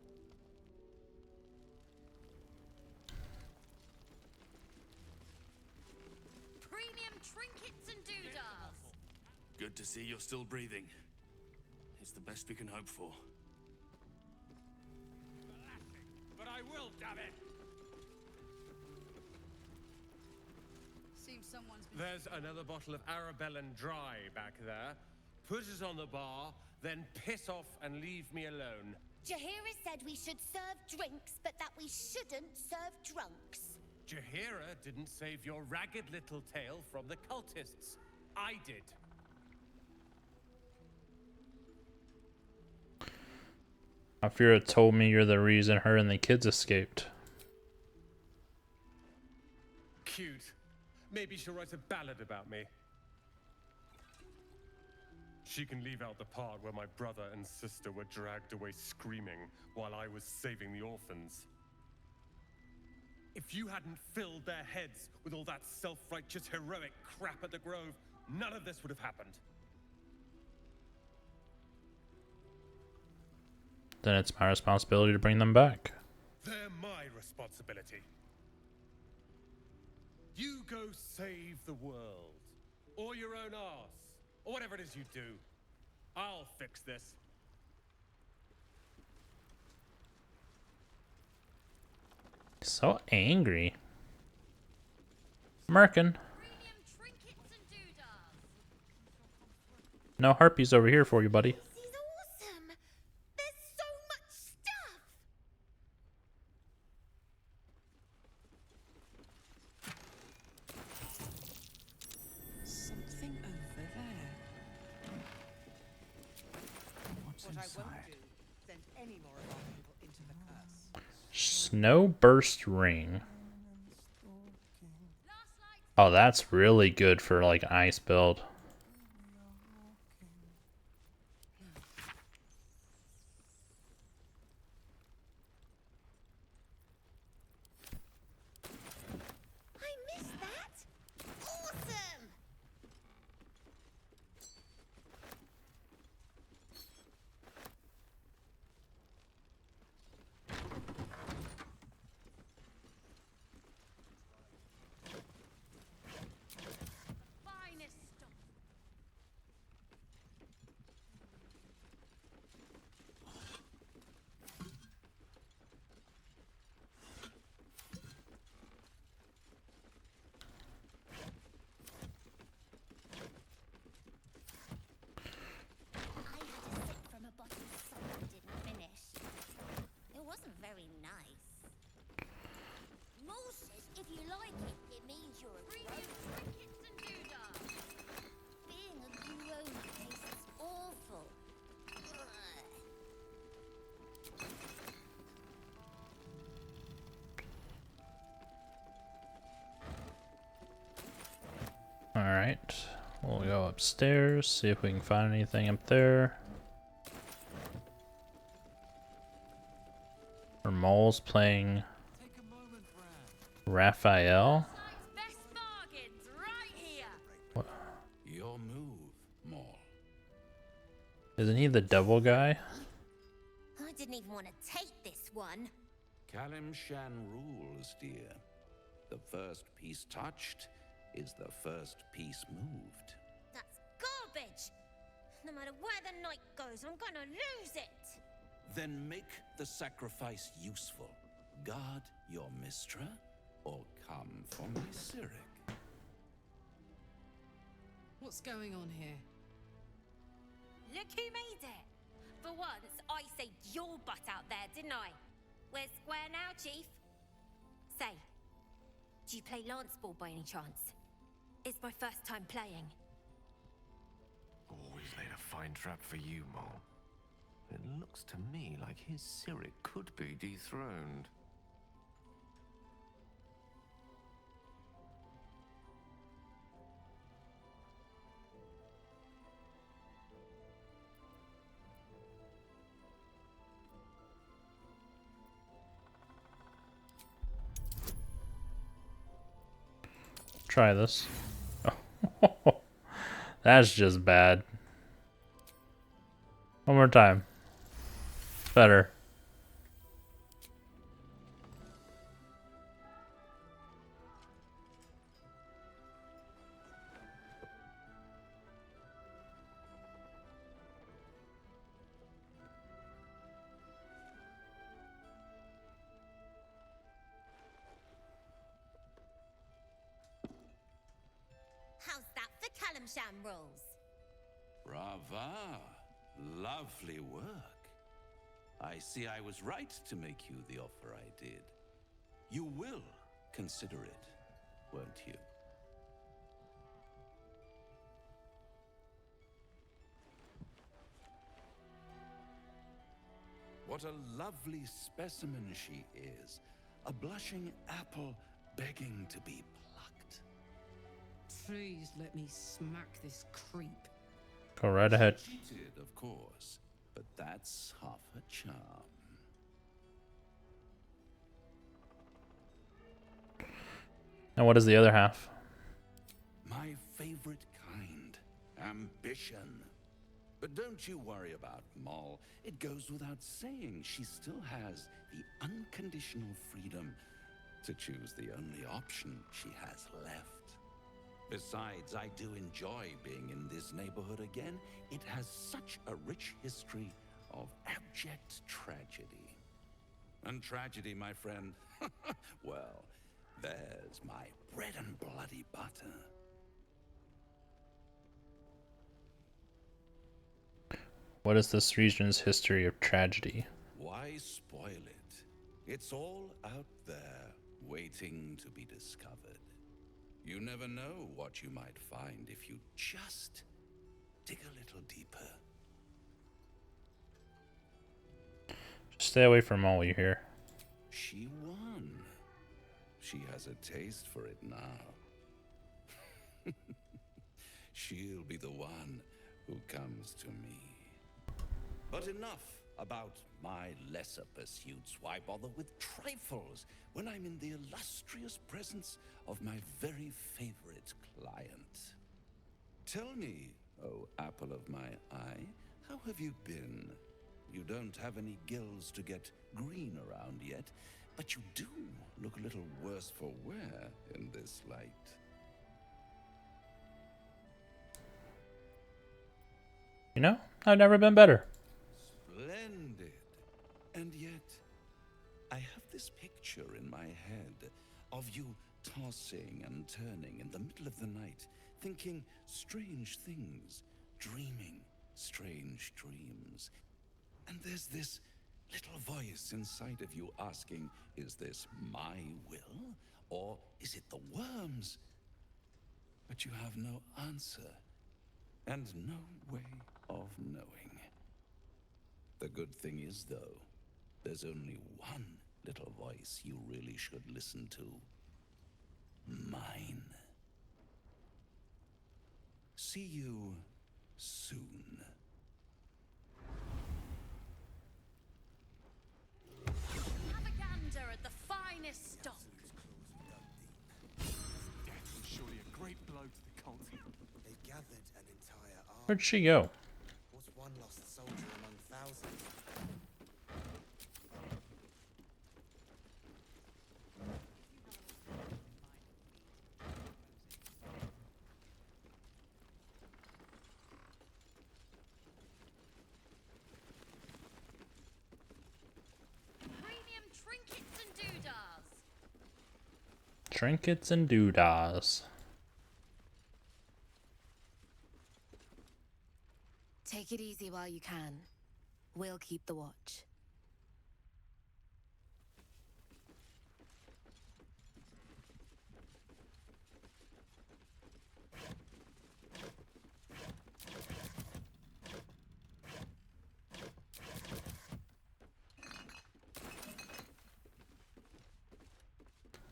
Premium trinkets and doodahs. Good to see you're still breathing. It's the best we can hope for. But I will, damn it! Seems someone's been... There's another bottle of Arabellan Dry back there. Put it on the bar, then piss off and leave me alone. Jaheira said we should serve drinks, but that we shouldn't serve drunks. Jaheira didn't save your ragged little tail from the cultists. I did. Afira told me you're the reason her and the kids escaped. Cute. Maybe she'll write a ballad about me. She can leave out the part where my brother and sister were dragged away screaming while I was saving the orphans. If you hadn't filled their heads with all that self-righteous heroic crap at the Grove, none of this would have happened. Then it's my responsibility to bring them back. They're my responsibility. You go save the world, or your own arse, or whatever it is you do. I'll fix this. So angry. Merkin. No harpies over here for you, buddy. This is awesome! There's so much stuff! Something over there. What's inside? Send any more of our people into the curse. Snowburst ring. Oh, that's really good for like an ice build. I missed that! Awesome! Finest stuff. upstairs, see if we can find anything up there. Or Mole's playing Raphael. What? Your move, Maul. Isn't he the devil guy? I didn't even want to take this one. Kalimshan rules, dear. The first piece touched is the first piece moved. That's garbage. No matter where the night goes, I'm gonna lose it. Then make the sacrifice useful. Guard your Mistra, or come for my Cyric. What's going on here? Look who made it. For once, I saved your butt out there, didn't I? We're square now, Chief. Say, do you play lance ball by any chance? It's my first time playing. Always laid a fine trap for you, Mole. It looks to me like his Cyric could be dethroned. Try this. Oh. That's just bad. One more time. Better. How's that for Kalimshan rules? Brava! Lovely work. I see I was right to make you the offer I did. You will consider it, won't you? What a lovely specimen she is. A blushing apple begging to be plucked. Please let me smack this creep. Go right ahead. She cheated, of course, but that's half her charm. And what is the other half? My favorite kind, ambition. But don't you worry about Moll. It goes without saying she still has the unconditional freedom to choose the only option she has left. Besides, I do enjoy being in this neighborhood again. It has such a rich history of abject tragedy. And tragedy, my friend, well, there's my bread and bloody butter. What is this region's history of tragedy? Why spoil it? It's all out there, waiting to be discovered. You never know what you might find if you just dig a little deeper. Just stay away from all you hear. She won. She has a taste for it now. She'll be the one who comes to me. But enough about my lesser pursuits. Why bother with trifles when I'm in the illustrious presence of my very favorite client? Tell me, oh apple of my eye, how have you been? You don't have any gills to get green around yet, but you do look a little worse for wear in this light. You know, I've never been better. Splendid. And yet, I have this picture in my head of you tossing and turning in the middle of the night, thinking strange things, dreaming strange dreams. And there's this little voice inside of you asking, is this my will, or is it the worms? But you have no answer, and no way of knowing. The good thing is, though, there's only one little voice you really should listen to. Mine. see you soon. Have a gander at the finest stock. Death was surely a great blow to the cult. They've gathered an entire army. Where'd she go? What's one lost soldier among thousands? Premium trinkets and doodahs. Trinkets and doodahs. Take it easy while you can. We'll keep the watch.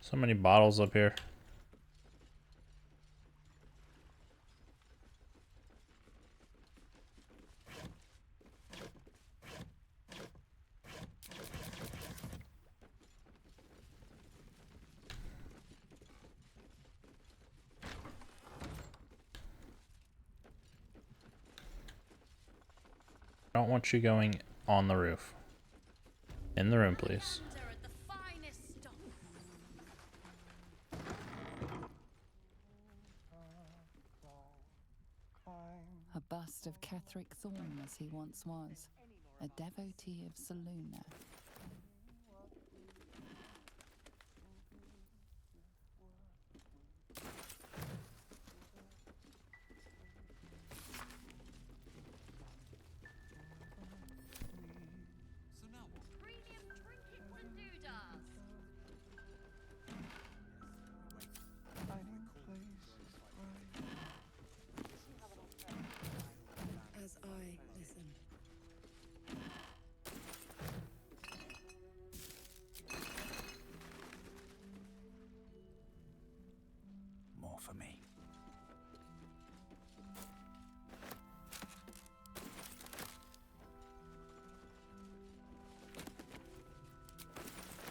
So many bottles up here. I don't want you going on the roof. In the room, please. Gander at the finest stock. A bust of Ketheric Thorn as he once was, a devotee of Selûne. Premium trinkets and doodahs. As I listen. More for me.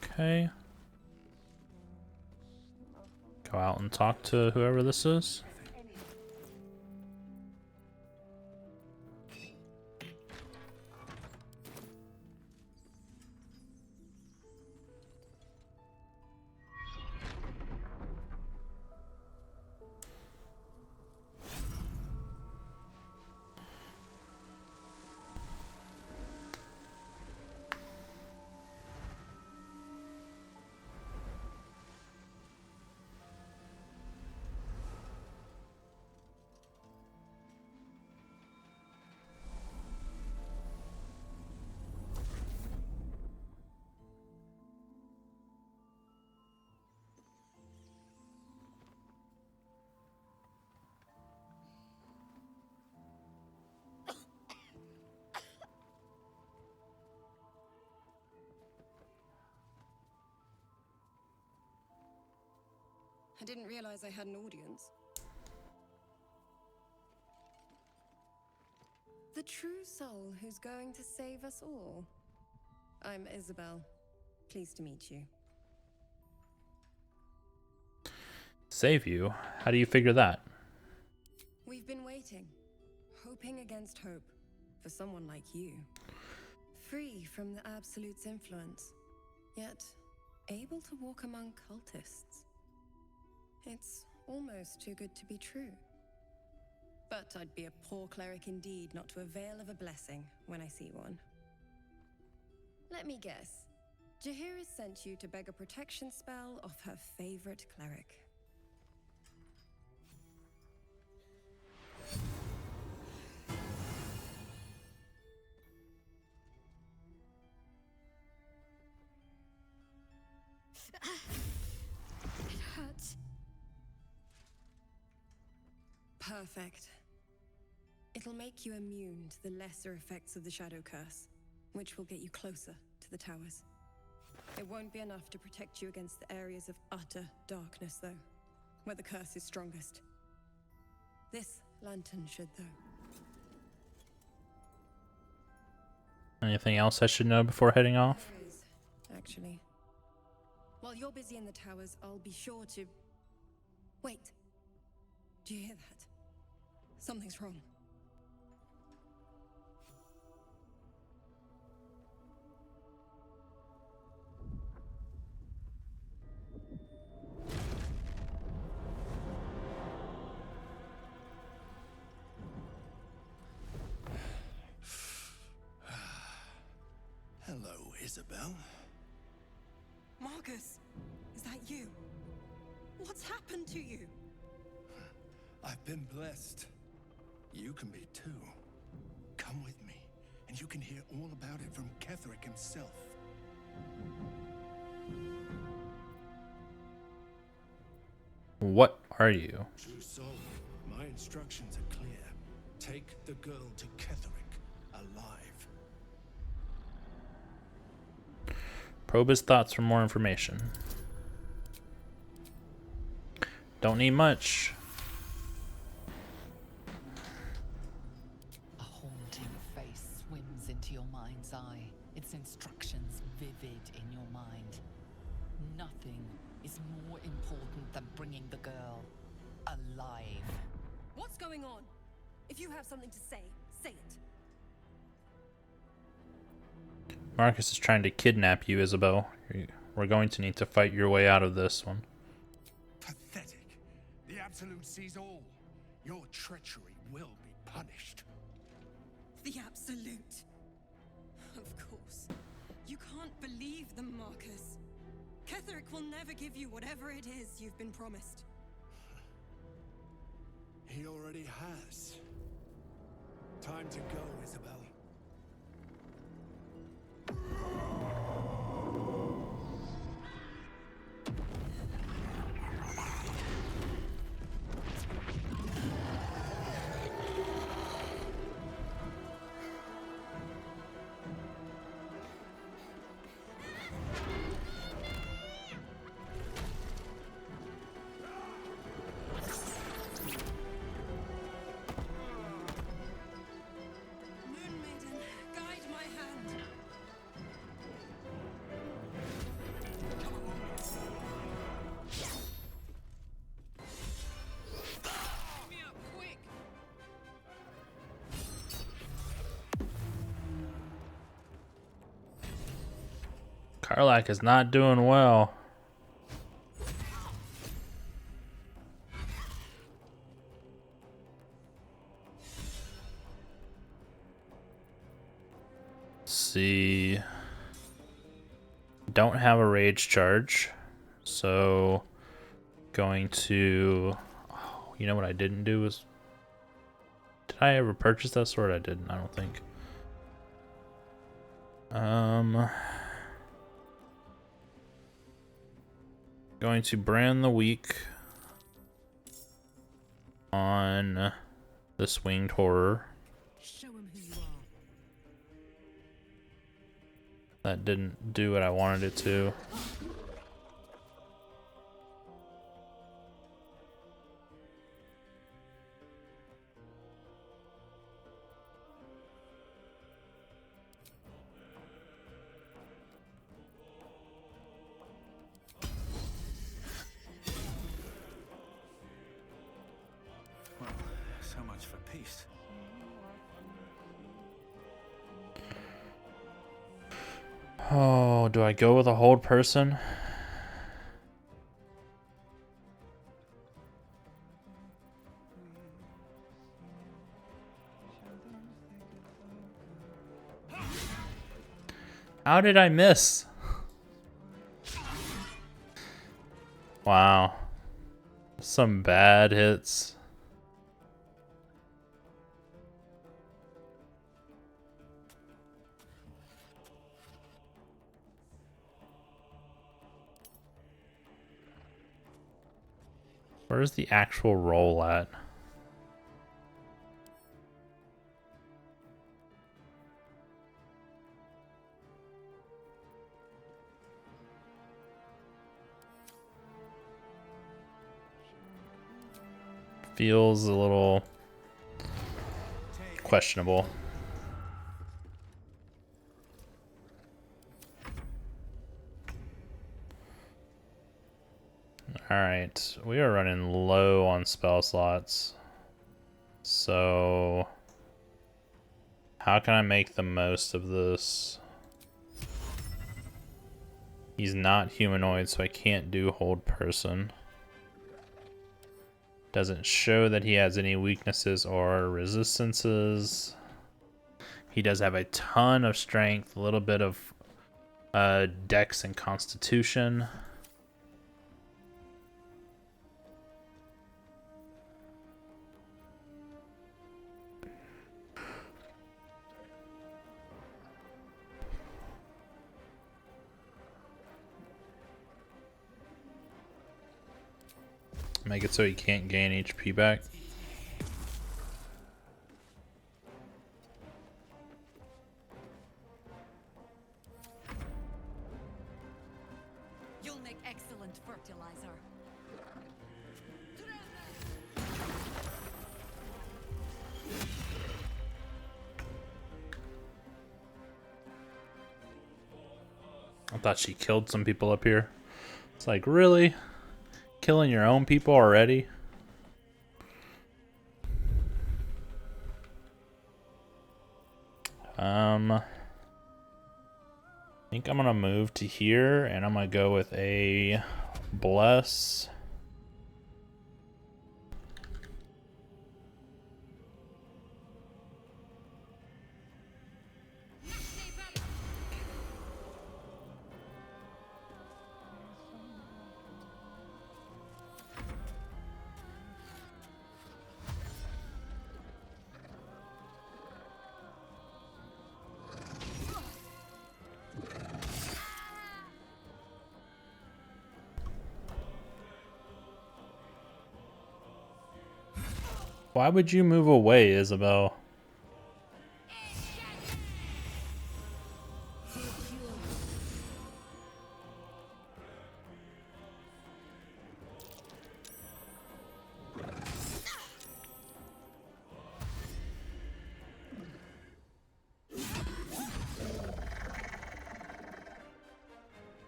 Okay. Go out and talk to whoever this is. I didn't realize I had an audience. The true soul who's going to save us all. I'm Isabel. Pleased to meet you. Save you? How do you figure that? We've been waiting, hoping against hope, for someone like you. Free from the Absolute's influence, yet able to walk among cultists. It's almost too good to be true. But I'd be a poor cleric indeed not to avail of a blessing when I see one. Let me guess. Jaheira sent you to beg a protection spell off her favorite cleric. It hurts. Perfect. It'll make you immune to the lesser effects of the Shadow Curse, which will get you closer to the towers. It won't be enough to protect you against the areas of utter darkness, though, where the curse is strongest. This Lantern should, though. Anything else I should know before heading off? There is, actually. While you're busy in the towers, I'll be sure to... Wait. Do you hear that? Something's wrong. Hello, Isabel. Marcus, is that you? What's happened to you? I've been blessed. You can be too. Come with me, and you can hear all about it from Ketherick himself. What are you? True soul, my instructions are clear. Take the girl to Ketherick, alive. Probe his thoughts for more information. Don't need much. A haunting face swims into your mind's eye, its instructions vivid in your mind. Nothing is more important than bringing the girl alive. What's going on? If you have something to say, say it. Marcus is trying to kidnap you, Isabel. We're going to need to fight your way out of this one. Pathetic. The Absolute sees all. Your treachery will be punished. The Absolute. Of course. You can't believe them, Marcus. Ketherick will never give you whatever it is you've been promised. He already has. Time to go, Isabel. Karlach is not doing well. Let's see. Don't have a rage charge. So going to... Oh, you know what I didn't do was... Did I ever purchase that sword? I didn't, I don't think. Going to brand the weak on this winged horror. Show him who you are. That didn't do what I wanted it to. Well, so much for peace. Oh, do I go with a hold person? How did I miss? Wow. Some bad hits. Where's the actual roll at? Feels a little questionable. Alright, we are running low on spell slots. So, how can I make the most of this? He's not humanoid, so I can't do hold person. Doesn't show that he has any weaknesses or resistances. He does have a ton of strength, a little bit of dex and constitution. Make it so he can't gain HP back. You'll make excellent fertilizer. I thought she killed some people up here. It's like, really? Killing your own people already? I think I'm gonna move to here and I'm gonna go with a bless. Why would you move away, Isabel?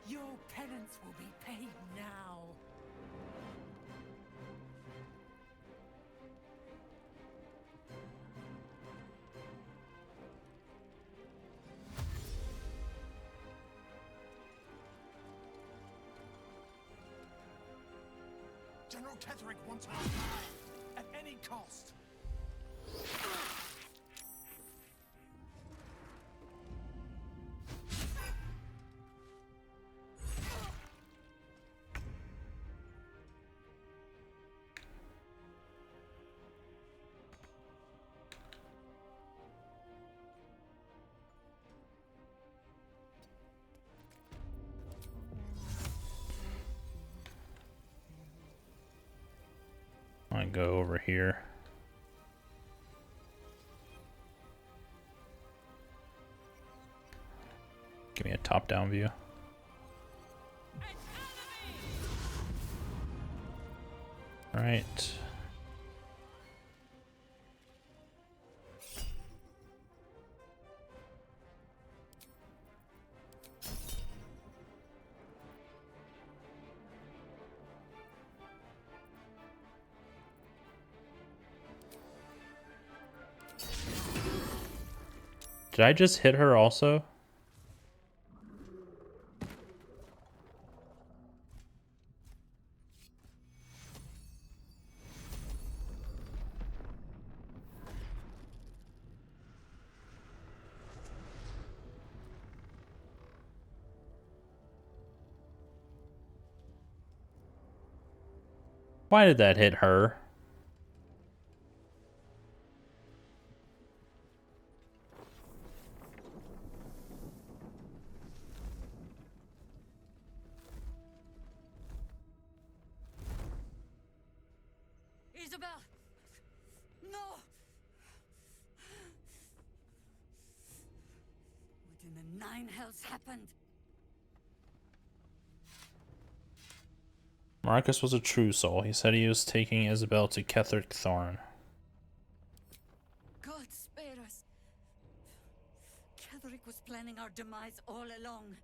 Your penance will be paid now. General Ketherick wants our life at any cost. I go over here. Give me a top-down view. All right. Did I just hit her also? Why did that hit her? Isabel! No! What in the nine hells happened? Marcus was a true soul. He said he was taking Isabel to Ketherick Thorn. God spare Ketheric was planning our demise all along.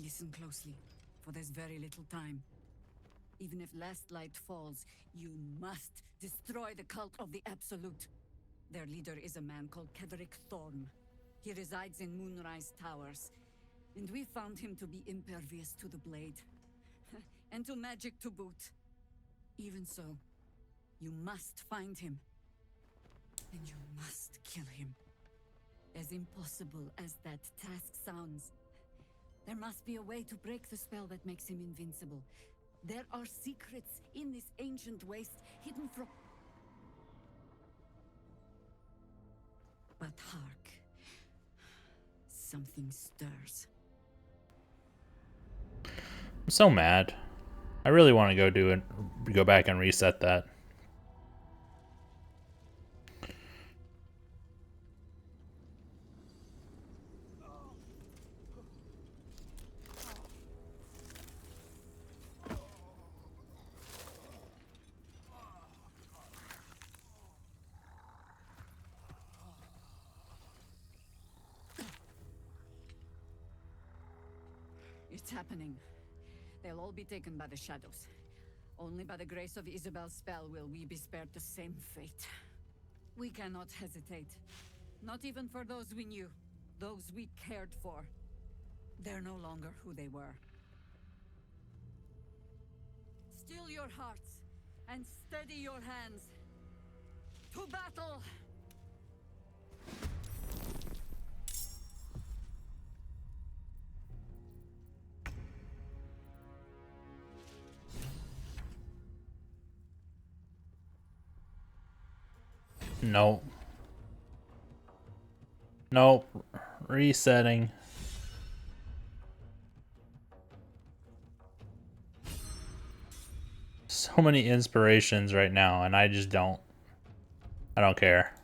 Listen closely, for there's very little time. Even if last light falls, you must destroy the cult of the Absolute. Their leader is a man called Ketheric Thorn. He resides in Moonrise Towers, and we found him to be impervious to the blade. And to magic to boot. Even so, you must find him. And you must kill him. As impossible as that task sounds, there must be a way to break the spell that makes him invincible. There are secrets in this ancient waste hidden from... But hark. Something stirs. I'm so mad. I really want to go back and reset that. It's happening. They'll all be taken by the shadows. Only by the grace of Isabel's spell will we be spared the same fate. We cannot hesitate. Not even for those we knew. Those we cared for. They're no longer who they were. Still your hearts, and steady your hands. To battle! Nope. Nope. Resetting. So many inspirations right now, and I don't care.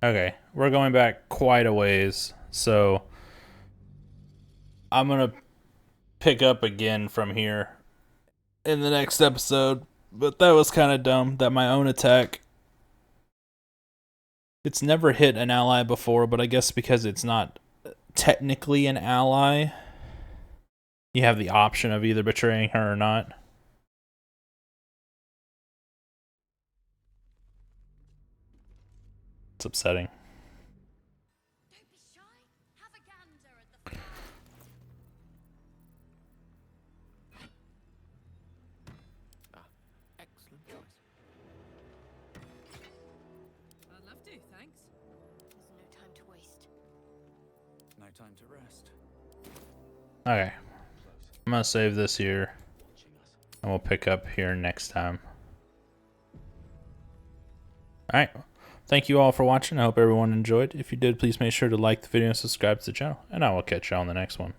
Okay, we're going back quite a ways, so I'm gonna pick up again from here in the next episode, but that was kind of dumb that my own attack, it's never hit an ally before, but I guess because it's not technically an ally, you have the option of either betraying her or not. It's upsetting. Excellent choice. I'd love to, thanks. There's no time to waste. No time to rest. Okay. I'm gonna save this here, and we'll pick up here next time. Alright. Thank you all for watching. I hope everyone enjoyed. If you did, please make sure to like the video and subscribe to the channel, and I will catch you on the next one.